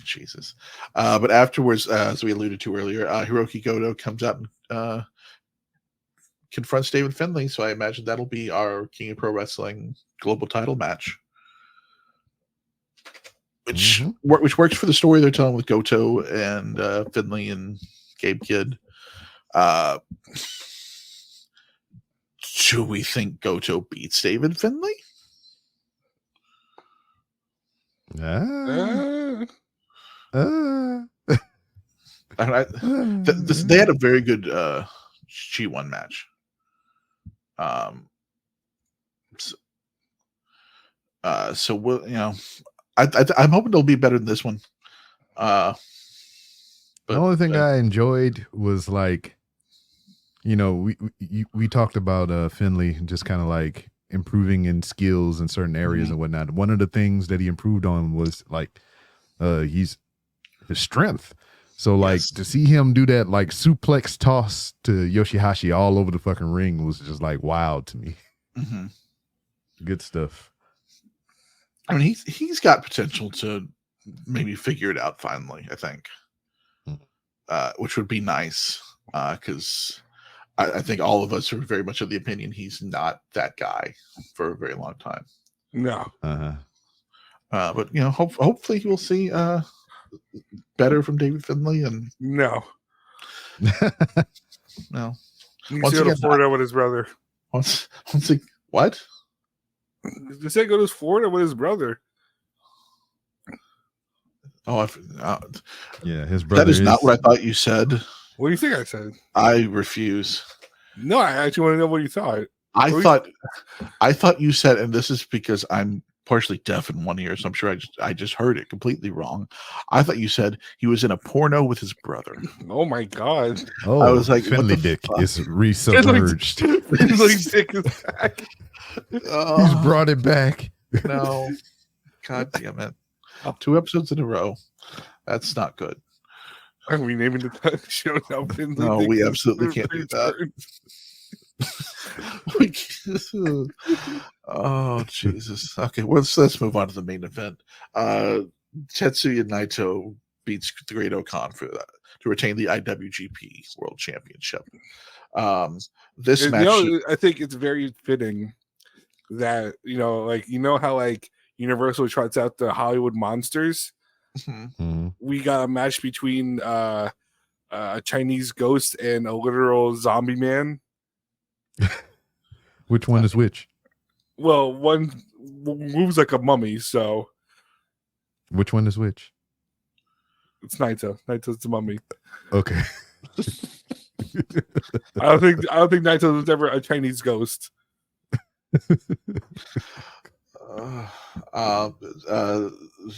Jesus. But afterwards, as we alluded to earlier, Hiroki Goto comes out and confronts David Finlay. So I imagine that'll be our King of Pro Wrestling global title match. Which works for the story they're telling with Goto and Finlay and Gabe Kidd. Do we think Goto beats David Finlay? Uh, They had a very good G1 match. So we'll, I'm hoping it'll be better than this one. The only thing I enjoyed was like, we talked about Finlay just kind of like improving in skills in certain areas and whatnot. One of the things that he improved on was like his strength. So like to see him do that like suplex toss to Yoshihashi all over the fucking ring was just like wild to me. Mm-hmm. Good stuff. I mean, he's got potential to maybe figure it out finally, I think, which would be nice because I think all of us are very much of the opinion he's not that guy for a very long time. No. But hopefully we'll see better from David Finlay and no. No. He's going to Florida with his brother. What? They said go to Florida with his brother. Oh, yeah, his brother. That is not what I thought you said. What do you think I said? I refuse. No, I actually want to know what you thought. I thought you said, and this is because I'm partially deaf in one ear, so I'm sure I just heard it completely wrong. I thought you said he was in a porno with his brother. Oh my god! Oh, I was like, Finlay Dick is resubmerged. Finlay Dick is back. He's brought it back. No, god damn it! 2 episodes in a row. That's not good. Are we naming the show now? Finlay No, Dick we absolutely can't do that. Oh Jesus! Okay, let's move on to the main event. Tetsuya Naito beats the Great Okan to retain the IWGP World Championship. This match, I think it's very fitting that how like Universal trots out the Hollywood monsters. We got a match between a Chinese ghost and a literal zombie man. Which one is which? Well, one moves like a mummy, so which one is which? It's Naito. Naito's the mummy. Okay. I don't think Naito was ever a Chinese ghost.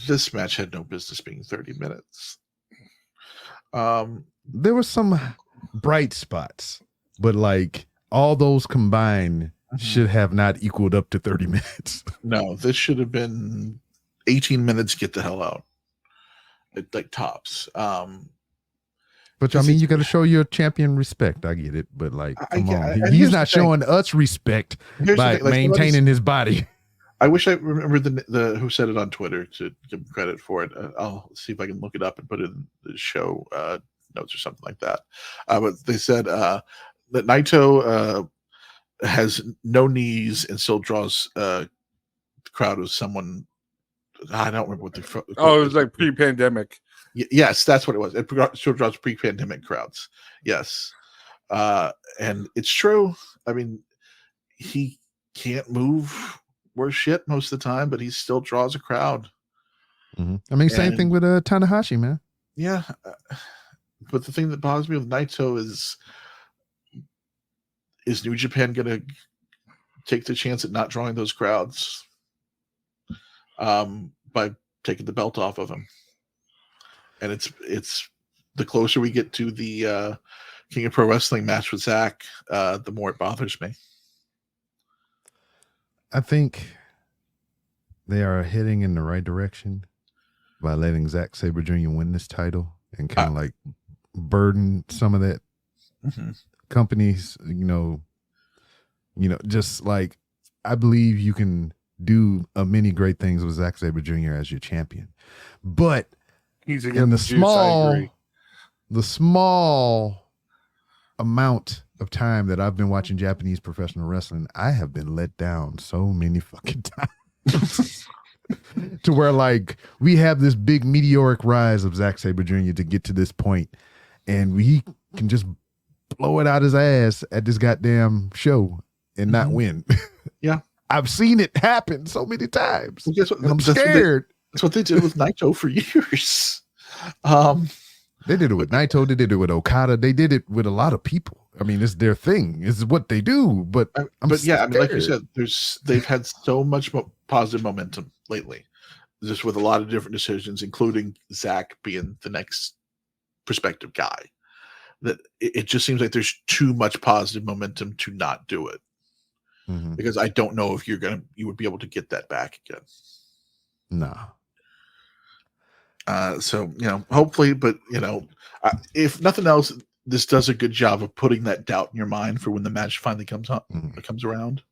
This match had no business being 30 minutes. There were some bright spots, but like all those combined should have not equaled up to 30 minutes. No, this should have been 18 minutes. Get the hell out. Like tops. But I mean, you got to show your champion respect. I get it, but like, come on, he's not showing us respect by maintaining his body. I wish I remember the who said it on Twitter to give him credit for it. I'll see if I can look it up and put it in the show notes or something like that. But they said that Naito has no knees and still draws the crowd of someone. I don't remember what the. Oh, it was like pre-pandemic. Yes, that's what it was. It still draws pre-pandemic crowds. Yes, and it's true. I mean, he can't move worse shit most of the time, but he still draws a crowd. Mm-hmm. I mean, same thing with Tanahashi, man. Yeah, but the thing that bothers me with Naito is New Japan gonna take the chance at not drawing those crowds by taking the belt off of him? And it's the closer we get to the King of Pro Wrestling match with Zach, the more it bothers me. I think they are heading in the right direction by letting Zack Sabre Jr. win this title and kind of like burden some of that companies, just like, I believe you can do many great things with Zack Sabre Jr. as your champion. But He's in the small amount of time that I've been watching Japanese professional wrestling, I have been let down so many fucking times. To where like we have this big meteoric rise of Zack Sabre Jr. to get to this point, and we can just blow it out his ass at this goddamn show and not win. Yeah. I've seen it happen so many times. Well, guess what? And I'm scared. That's what they did with Naito for years. They did it with Naito. They did it with Okada. They did it with a lot of people. I mean, it's their thing. It's what they do. But yeah, I mean, like you said, they've had so much positive momentum lately, just with a lot of different decisions, including Zach being the next prospective guy. That it just seems like there's too much positive momentum to not do it. Mm-hmm. Because I don't know if you would be able to get that back again. No. So hopefully, but if nothing else, this does a good job of putting that doubt in your mind for when the match finally comes around.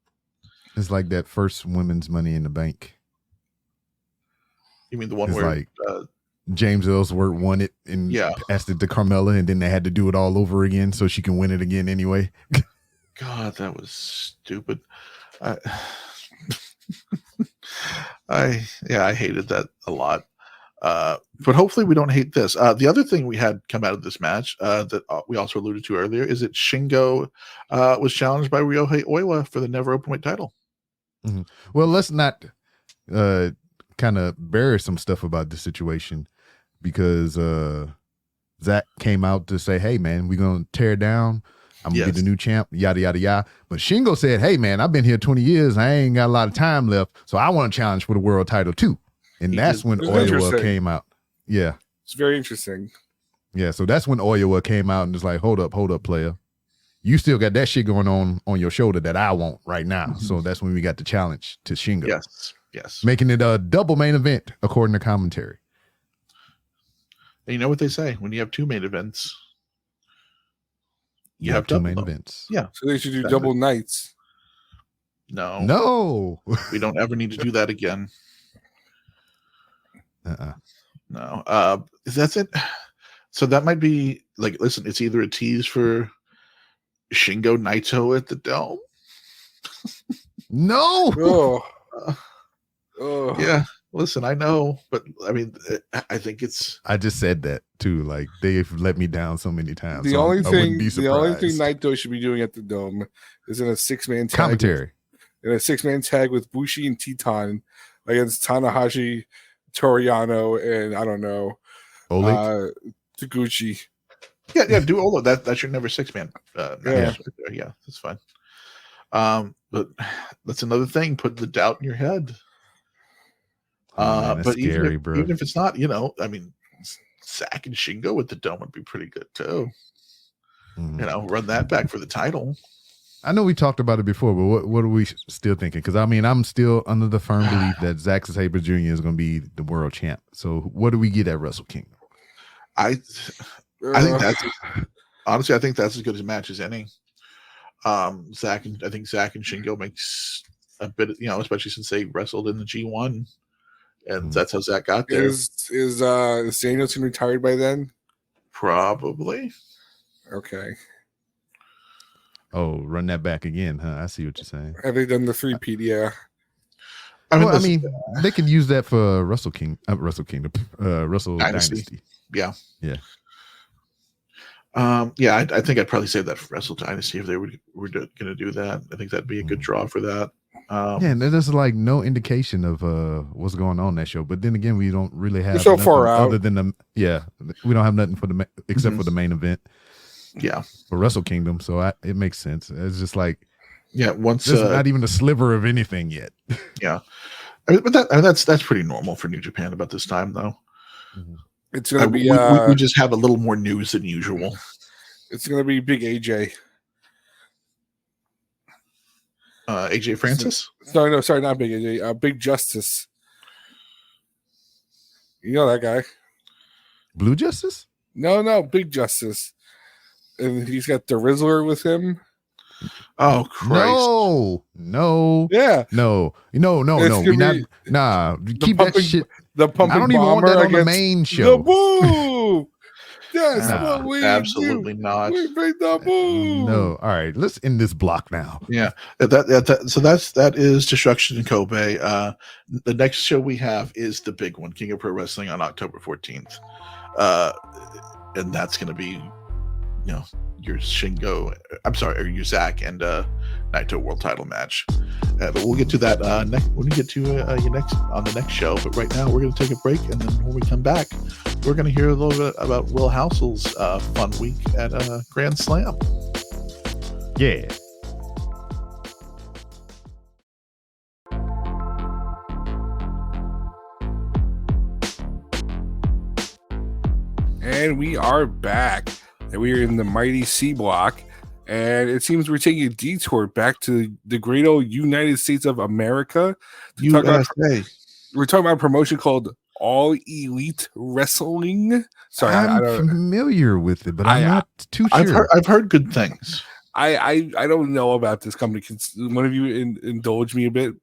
It's like that first women's Money in the Bank. You mean the one it's where like James Ellsworth won it and passed it to Carmella, and then they had to do it all over again so she can win it again anyway. God, that was stupid. I hated that a lot. But hopefully we don't hate this. The other thing we had come out of this match that we also alluded to earlier is that Shingo was challenged by Ryohei Oiwa for the never openweight title. Mm-hmm. Well, let's not kind of bury some stuff about this situation, because Zach came out to say, hey, man, we're going to tear down. I'm going to be the new champ, yada, yada, yada. But Shingo said, hey, man, I've been here 20 years. I ain't got a lot of time left, so I want to challenge for the world title too. And that's when Oiwa came out. Yeah. It's very interesting. Yeah, so that's when Oiwa came out and was like, hold up, player. You still got that shit going on your shoulder that I want right now. Mm-hmm. So that's when we got the challenge to Shingo. Yes. Making it a double main event, according to commentary. And you know what they say? When you have two main events, you have two main events. Yeah. So they should do double nights. No. We don't ever need to do that again. No. That's it. So that might be like, listen, it's either a tease for Shingo Naito at the Dome. No. Yeah. Listen, I know, but I mean, I think it's. I just said that too. Like, they've let me down so many times. The only thing Naito should be doing at the Dome is in a 6-man tag commentary. In a 6-man tag with Bushi and Titan against Tanahashi, Toriano, and I don't know, Taguchi. Yeah, do all of that. That's your never 6-man. Yeah, that's fine. But that's another thing. Put the doubt in your head. Man, that's but scary, even if it's not, I mean, Zack and Shingo at the Dome would be pretty good too. Mm-hmm. Run that back for the title. I know we talked about it before, but what are we still thinking? Because I mean, I'm still under the firm belief that Zack Sabre Jr. is going to be the world champ. So what do we get at Wrestle Kingdom? I think that's honestly, I think that's as good a match as any. Zack and Shingo makes a bit, especially since they wrestled in the G1, and that's how Zack got there. Is Danielson retired by then? Probably. Okay. Oh, run that back again, huh? I see what you're saying. Have they done the 3-peat? Yeah. I mean, they can use that for Wrestle Kingdom, Wrestle Dynasty. Yeah. Yeah. I think I'd probably save that for Wrestle Dynasty if they were going to do that. I think that'd be a good draw for that. And there's like no indication of what's going on that show. But then again, we don't really have so far out other than we don't have nothing for except for the main event. Yeah, for Wrestle Kingdom, so it makes sense. It's just like once there's not even a sliver of anything yet. Yeah, but that's pretty normal for New Japan about this time, though. Mm-hmm. It's gonna be we just have a little more news than usual. It's gonna be Big AJ. AJ Francis? No, sorry, not Big AJ. Big Justice. You know that guy? Blue Justice? No, Big Justice. And he's got the Rizzler with him. Oh Christ! No. Yeah. No. It's We gonna not. Nah. Keep pumping, that shit. The pumping I don't even want bomber that on the against main show. The Boo. That's Nah, what we absolutely do. not. We make the Boo. No. All right. Let's end this block now. Yeah, so that is Destruction in Kobe. The next show we have is the big one, King of Pro Wrestling, on October 14th, and that's going to be, your Shingo. I'm sorry, or your Zack and Naito World Title match. But we'll get to that when we get to the next show. But right now, we're going to take a break, and then when we come back, we're going to hear a little bit about Will Housell's fun week at Grand Slam. Yeah. And we are back. And we are in the mighty C block. And it seems we're taking a detour back to the great old United States of America. USA. We're talking about a promotion called All Elite Wrestling. Sorry, I'm familiar with it, but I'm not too sure. I've heard good things. I don't know about this company. Can one of you indulge me a bit?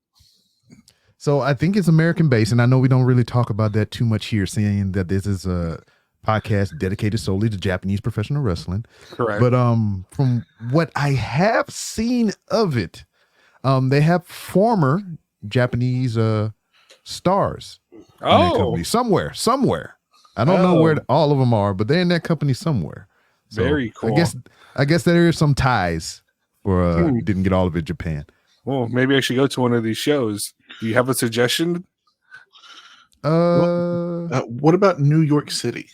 So I think it's American based, and I know we don't really talk about that too much here, seeing that this is a podcast dedicated solely to Japanese professional wrestling. Correct. But from what I have seen of it, they have former Japanese stars in that company somewhere. I don't know where all of them are, but they're in that company somewhere. So very cool. I guess there is some ties for didn't get all of it Japan. Well, maybe I should go to one of these shows. Do you have a suggestion? What about New York City?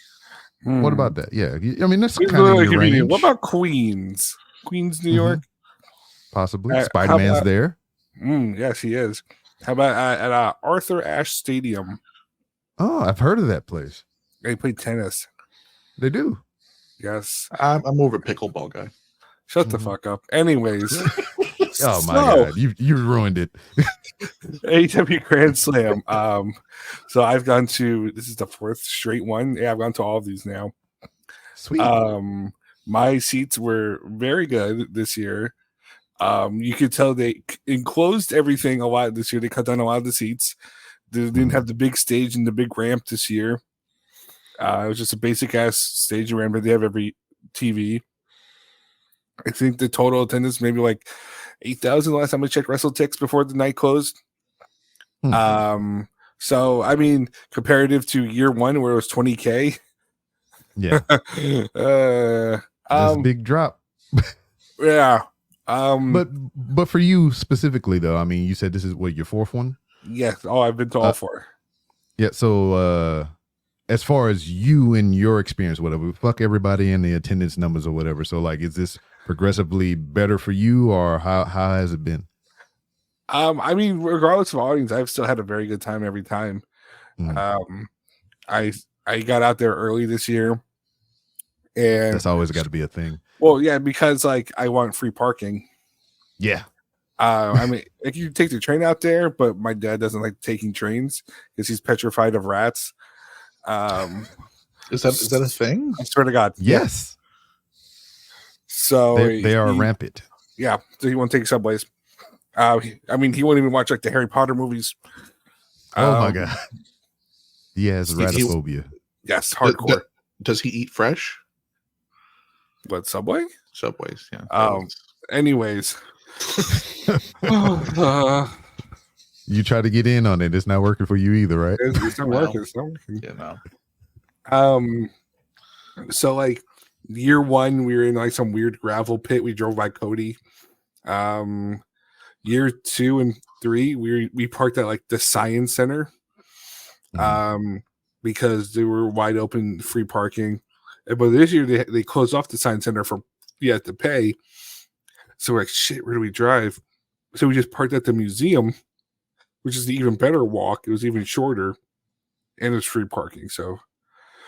What about that? Yeah, I mean that's Queens, kind of your range. What about Queens? Queens, New York? Possibly. Spider-Man's there. Yes, he is. How about at Arthur Ashe Stadium? Oh, I've heard of that place. They play tennis. They do. Yes. I'm more of a pickleball guy. Shut the fuck up. Anyways. Oh my God, you ruined it. AEW Grand Slam. So I've gone to, this is the 4th straight one. Yeah, I've gone to all of these now. Sweet. My seats were very good this year. You could tell they enclosed everything a lot this year. They cut down a lot of the seats. They didn't have the big stage and the big ramp this year. It was just a basic ass stage and ramp that they have every TV. I think the total attendance maybe like 8,000 last time I checked WrestleTix before the night closed. So I mean, comparative to year one where it was 20K. Yeah. That's a big drop. Yeah. But for you specifically though, I mean, you said this is what, your 4th one? Yes. Oh, I've been to all 4. Yeah. So as far as you and your experience, whatever, fuck everybody in the attendance numbers or whatever. So like, is this progressively better for you, or how has it been? I mean, regardless of audience, I've still had a very good time every time. I got out there early this year, and that's always got to be a thing. Well, yeah, because like I want free parking. Yeah. I mean, like you take the train out there, but my dad doesn't like taking trains because he's petrified of rats. Is that a thing? I swear to God, yes. So they are rampant. Yeah, so he won't take subways. I mean, he won't even watch like the Harry Potter movies. Oh my God, he has ratophobia. Yes, hardcore. Does he eat fresh? What, Subway? Subways, yeah. Anyways, you try to get in on it. It's not working for you either, right? It's not working. It's not working. Yeah, no. So like year one, we were in like some weird gravel pit. We drove by Cody. Year 2 and 3, we parked at like the Science Center, because they were wide open, free parking. But this year they closed off the Science Center for you had to pay. So we're like, shit, where do we drive? So we just parked at the museum, which is the even better walk. It was even shorter, and it was free parking. So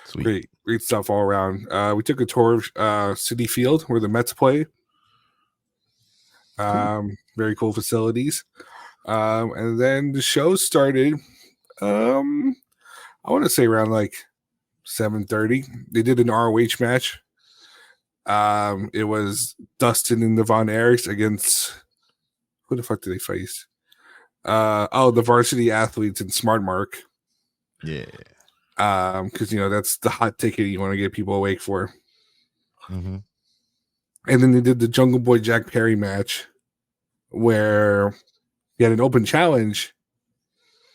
sweet. Great stuff all around. We took a tour of Citi Field where the Mets play. Very cool facilities. And then the show started, I want to say around like 7:30. They did an ROH match. It was Dustin and the Von Erichs against who the fuck did they face? The Varsity Athletes and Smart Mark. Yeah. Because that's the hot ticket you want to get people awake for. Mm-hmm. And then they did the Jungle Boy Jack Perry match where he had an open challenge,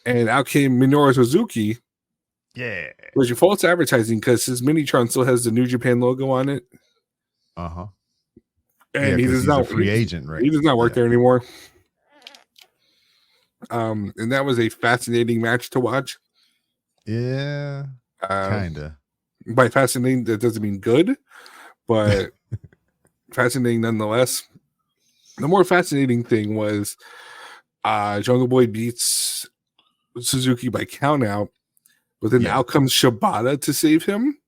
and out came Minoru Suzuki. Yeah. Which is false advertising because his Minitron still has the New Japan logo on it. Uh-huh. And he does not a free agent, right? He does not work there anymore. And that was a fascinating match to watch. Yeah. Kinda. By fascinating, that doesn't mean good, but fascinating nonetheless. The more fascinating thing was Jungle Boy beats Suzuki by countout, but then out comes Shibata to save him,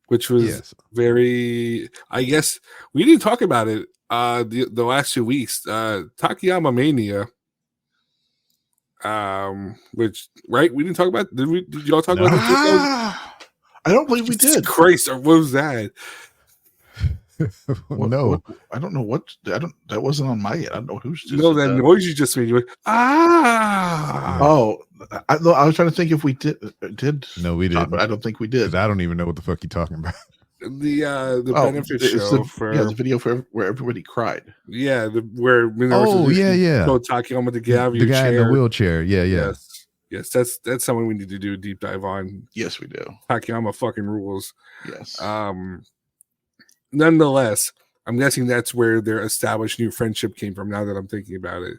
which was very. I guess we didn't talk about it the last 2 weeks. Takayama Mania, which we didn't talk about. Did y'all talk about this? I don't believe we did. Christ, what was that? No, I don't know what. That wasn't on my end. I don't know who's. No, that noise you just made. You went, Oh, I was trying to think if we did. No, we didn't. I don't think we did. I don't even know what the fuck you're talking about. The benefit show the video for where everybody cried. Yeah, where Oh, Takayama to get out of the guy in the wheelchair. Yeah. Yes, that's someone we need to do a deep dive on. Yes, we do. Takayama fucking rules. Yes. Nonetheless, I'm guessing that's where their established new friendship came from. Now that I'm thinking about it,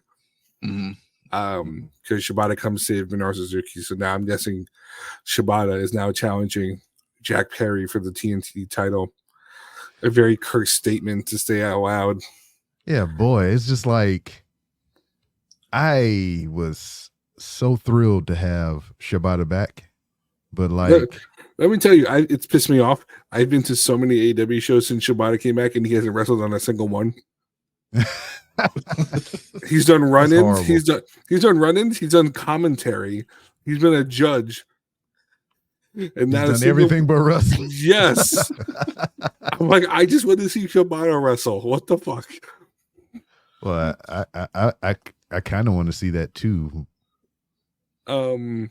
because Shibata comes save Minoru Suzuki, so now I'm guessing Shibata is now challenging Jack Perry for the TNT title. A very cursed statement to say out loud. Yeah, boy, it's just like I was so thrilled to have Shibata back, but like. Let me tell you, it's pissed me off. I've been to so many AEW shows since Shibata came back, and he hasn't wrestled on a single one. He's done run-ins. He's done run-ins. He's done commentary. He's been a judge. And he's done everything but wrestle. Yes. I'm like, I just want to see Shibata wrestle. What the fuck? Well, I kind of want to see that too. Because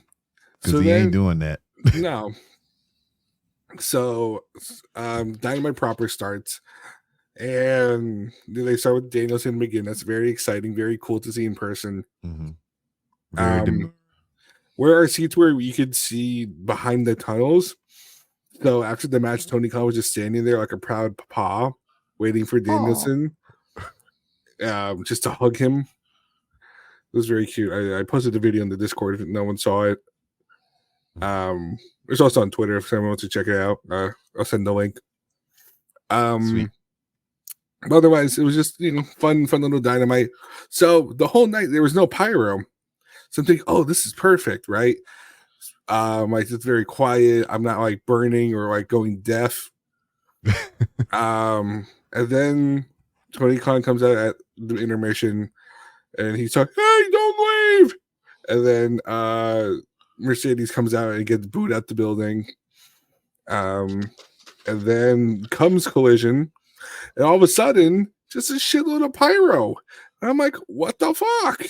he ain't doing that. No. So Dynamite proper starts, and they start with Danielson and McGinn. That's very exciting, very cool to see in person. Mm-hmm. Where our seats were, you could see behind the tunnels. So after the match, Tony Khan was just standing there like a proud papa, waiting for Danielson, just to hug him. It was very cute. I posted the video in the Discord if no one saw it. It's also on Twitter if someone wants to check it out. I'll send the link. But otherwise, it was just fun little Dynamite. So the whole night there was no pyro. So I'm thinking, oh, this is perfect, right? Like it's very quiet. I'm not like burning or like going deaf. And then Tony Khan comes out at the intermission, and he's like, "Hey, don't leave!" And then Mercedes comes out and gets booed out the building. And then comes Collision, and all of a sudden, just a shitload of pyro. And I'm like, what the fuck?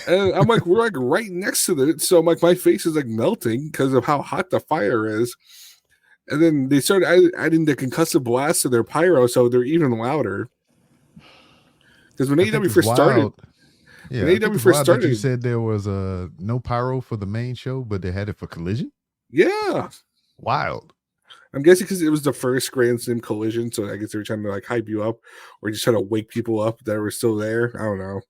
And I'm like, we're like right next to it. So I'm like, my face is like melting because of how hot the fire is. And then they started adding the concussive blast to their pyro, so they're even louder. Because when AEW first started, you said there was no pyro for the main show, but they had it for Collision. Yeah, wild. I'm guessing because it was the first Grand Slam Collision, so I guess they were trying to like hype you up or just trying to wake people up that were still there. I don't know.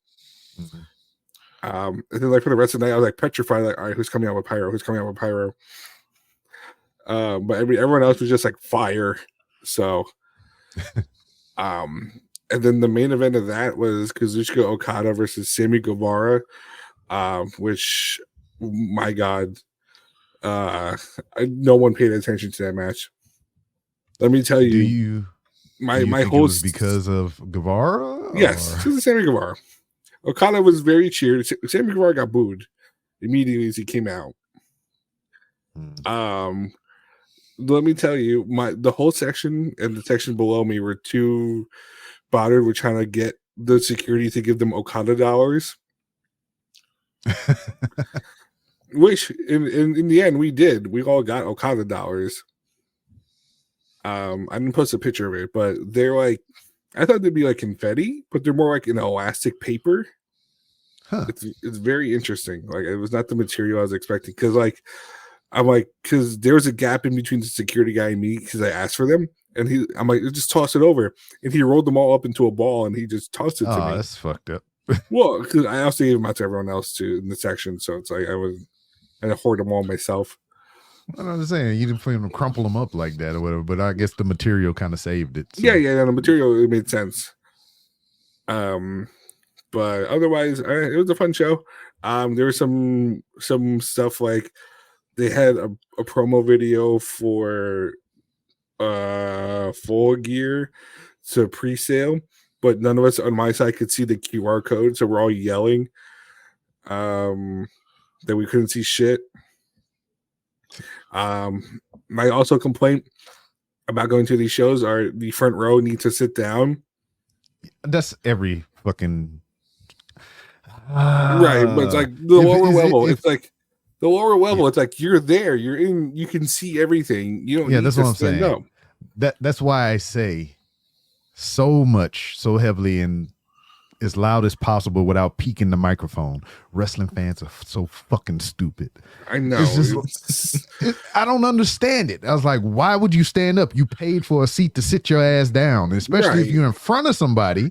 And then like for the rest of the night, I was like petrified. Like, all right, who's coming out with pyro? Who's coming out with pyro? But everyone else was just like fire. So, and then the main event of that was Kazuchika Okada versus Sammy Guevara, which, my God, no one paid attention to that match. Let me tell you, my host, because of Guevara. Yes, because of Sammy Guevara. Okada was very cheered. Sammy Guevara got booed immediately as he came out. let me tell you, the whole section and the section below me were too bothered with trying to get the security to give them Okada dollars. Which in the end we did. We all got Okada dollars. I didn't post a picture of it, but they're like, I thought they'd be like confetti, but they're more like an elastic paper. Huh. It's very interesting. Like it was not the material I was expecting, because because there was a gap in between the security guy and me because I asked for them, and I'm like, just toss it over, and he rolled them all up into a ball and he just tossed it to me. Oh, that's fucked up. Well, because I also gave them out to everyone else too in the section, so it's like I hoard them all myself. I'm just saying, you didn't for him to crumple them up like that or whatever, but I guess the material kind of saved it. So. Yeah, the material, it made sense. But otherwise, it was a fun show. There was some stuff like they had a promo video for Full Gear to pre-sale, but none of us on my side could see the QR code, so we're all yelling that we couldn't see shit. My also complaint about going to these shows are the front row need to sit down. That's every fucking right, but it's like the lower level. It's like the lower level. It's like you're there, you're in, you can see everything. You don't. Yeah, need that's to what I'm stand saying. Up. That's why I say so heavily and as loud as possible without peaking the microphone. Wrestling fans are so fucking stupid. I know. It's just, I don't understand it. I was like, why would you stand up? You paid for a seat to sit your ass down, especially if you're in front of somebody.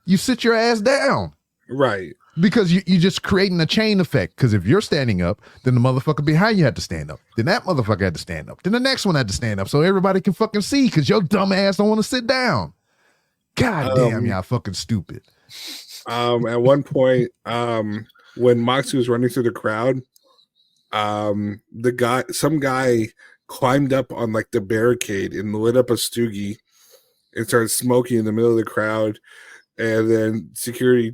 You sit your ass down. Right. Because you're just creating a chain effect. Because if you're standing up, then the motherfucker behind you had to stand up. Then that motherfucker had to stand up. Then the next one had to stand up so everybody can fucking see because your dumb ass don't want to sit down. God damn, y'all fucking stupid. At one point, when Moxie was running through the crowd, some guy climbed up on like the barricade and lit up a stoogie and started smoking in the middle of the crowd. And then security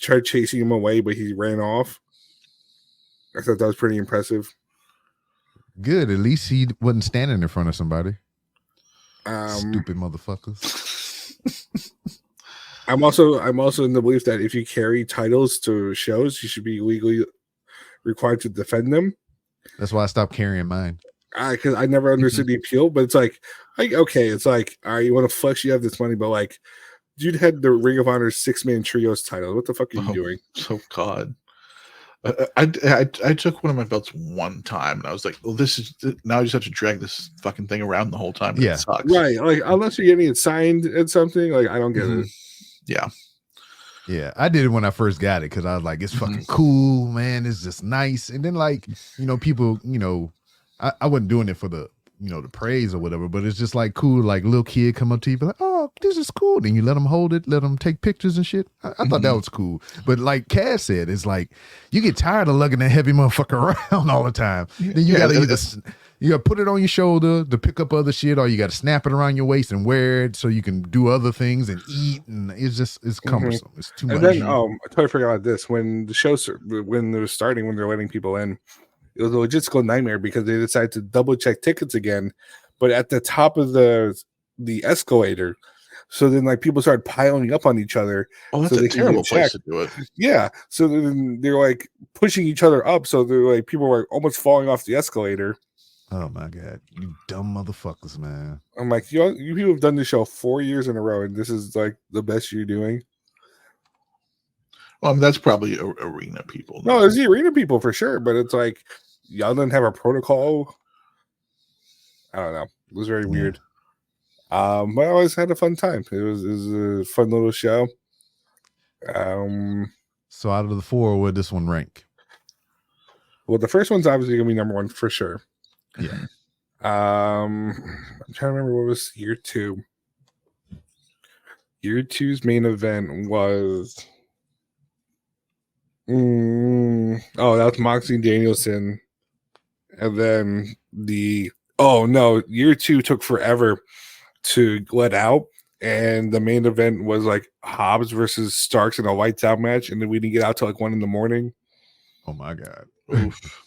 tried chasing him away, but he ran off. I thought that was pretty impressive. Good. At least he wasn't standing in front of somebody. Stupid motherfuckers. I'm also in the belief that if you carry titles to shows, you should be legally required to defend them. That's why I stopped carrying mine. Because I never understood the appeal, but it's like, okay, it's like, all right, you want to flex, you have this money, but like, dude had the Ring of Honor 6-man trios title. What the fuck are you doing? Oh God. I took one of my belts one time and I was like, well, this is now I just have to drag this fucking thing around the whole time. Yeah. It sucks. Right. Like, unless you're getting it signed and something, like, I don't get it. Yeah. Yeah. I did it when I first got it because I was like, it's fucking cool, man. It's just nice. And then, like, people, I wasn't doing it for the, the praise or whatever, but it's just like cool. Like, little kid come up to you, be like, oh, this is cool. Then you let them hold it, let them take pictures and shit. I thought that was cool. But like Cass said, it's like you get tired of lugging that heavy motherfucker around all the time. Then you gotta you gotta put it on your shoulder to pick up other shit, or you gotta snap it around your waist and wear it so you can do other things and eat. And it's cumbersome. It's too much. And then I totally forgot about this. When the show when they were starting, when they're letting people in, it was a logistical nightmare because they decided to double check tickets again, but at the top of the escalator. So then, like, people started piling up on each other. Oh, that's so a terrible place to do it. Yeah. So then they're like pushing each other up. So they're like, people were almost falling off the escalator. Oh my God, you dumb motherfuckers, man! I'm like, you people have done this show 4 years in a row, and this is like the best you're doing. Well, that's probably arena people. No, it's the arena people for sure, but it's like y'all didn't have a protocol. I don't know. It was very weird. But I always had a fun time. It was a fun little show. So out of the 4, where this one rank? Well, the first one's obviously gonna be number 1 for sure. Yeah. I'm trying to remember what was year 2. Year 2's main event was that was Moxie Danielson. And then year 2 took forever to let out. And the main event was like Hobbs versus Starks in a lights out match. And then we didn't get out till like 1 a.m. Oh my God. Oof.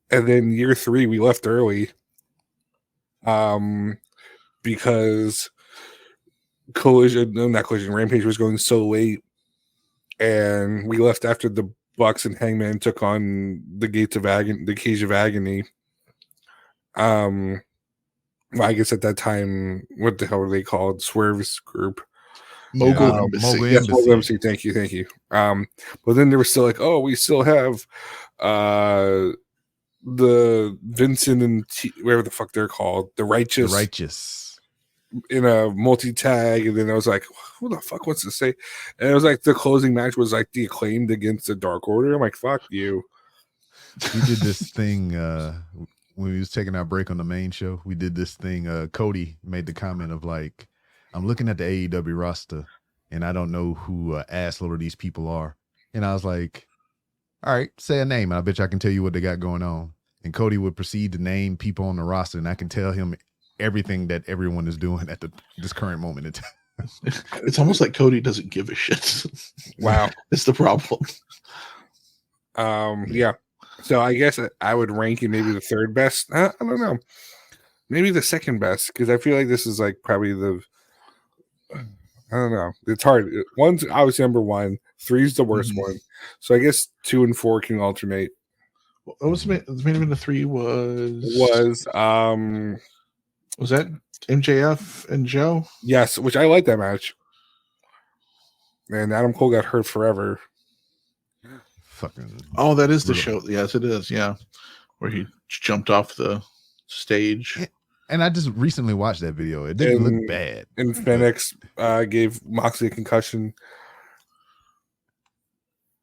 And then year 3, we left early. Because Rampage was going so late, and we left after the Bucks and Hangman took on the Cage of Agony. Well, I guess at that time, what the hell were they called? Swerve's group. Mogul Embassy. Yes, Mogul Embassy. Thank you. But then they were still like, we still have the Vincent and whatever the fuck they're called, the Righteous in a multi-tag, and then I was like, who the fuck wants to say? And it was like the closing match was like the Acclaimed against the Dark Order. I'm like, fuck you. We did this thing when we was taking our break on the main show. We did this thing. Cody made the comment of like, I'm looking at the AEW roster and I don't know who assload these people are. And I was like, all right, say a name. And I bet you I can tell you what they got going on. And Cody would proceed to name people on the roster, and I can tell him everything that everyone is doing at this current moment in time. It's almost like Cody doesn't give a shit. Wow. It's the problem. Yeah. So I guess I would rank it maybe the third best. I don't know. Maybe the second best, because I feel like this is like probably I don't know. It's hard. One's obviously number one. 3's the worst one. So I guess 2 and 4 can alternate. What was the main event of 3 was that MJF and Joe? Yes, which I like that match. And Adam Cole got hurt forever. Fucking. Oh, that is the show. Yes, it is. Yeah, where he jumped off the stage. And I just recently watched that video. It didn't look bad. And Phoenix gave Moxley a concussion.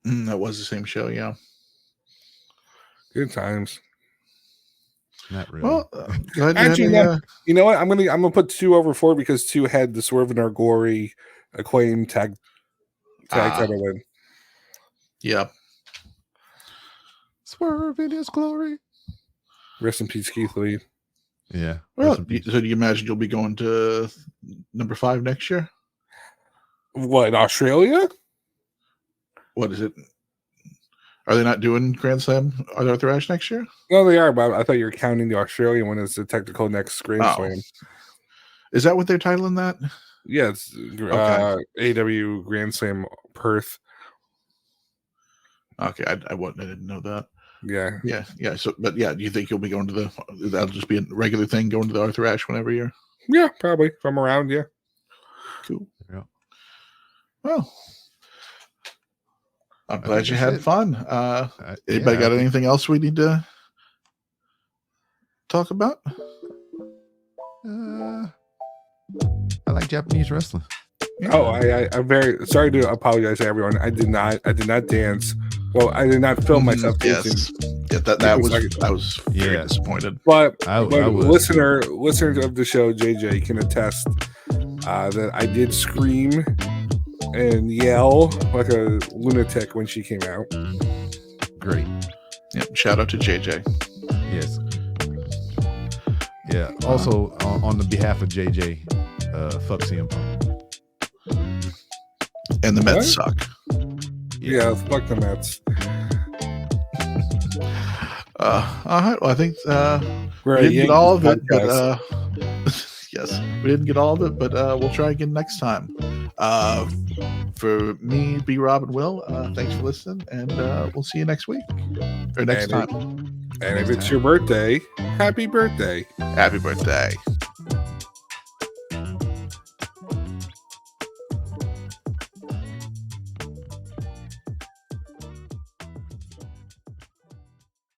That was the same show. Yeah. Good times. Not really. Well, glad actually, you know what? I'm gonna put 2 over 4 because 2 had the Swerve and Argori Acclaim tag title win. Yeah. Swerve in his glory. Rest in peace, Keith Lee. Yeah. Well, so do you imagine you'll be going to number 5 next year? What, Australia? What is it? Are they not doing Grand Slam Arthur Ashe next year? No, they are, but I thought you were counting the Australian one as the technical next Grand Slam. Is that what they're titling that? Yeah, it's AW Grand Slam Perth. Okay, I didn't know that. Yeah. So, but yeah, do you think you'll be going to that'll just be a regular thing, going to the Arthur Ashe one every year? Yeah, probably. If I'm around, yeah. Cool. Yeah. Well, I'm glad you had fun. Anybody got anything else we need to talk about? I like Japanese wrestling. Yeah. Oh, I'm very sorry to apologize to everyone. I did not dance. Well, I did not film myself dancing. Yes. Yeah, I was very disappointed. But listeners of the show, JJ, can attest that I did scream and yell like a lunatic when she came out. Great. Yep. Shout out to JJ. Yes. Yeah. Also, on the behalf of JJ, fuck CM Punk. And the Mets suck. Yeah, fuck the Mets. All right. Well, I think we didn't get all of it, but yes, we didn't get all of it, but we'll try again next time. For me, B. Rob, and Will, thanks for listening, and we'll see you next week or next time. And if it's your birthday, happy birthday. Happy birthday.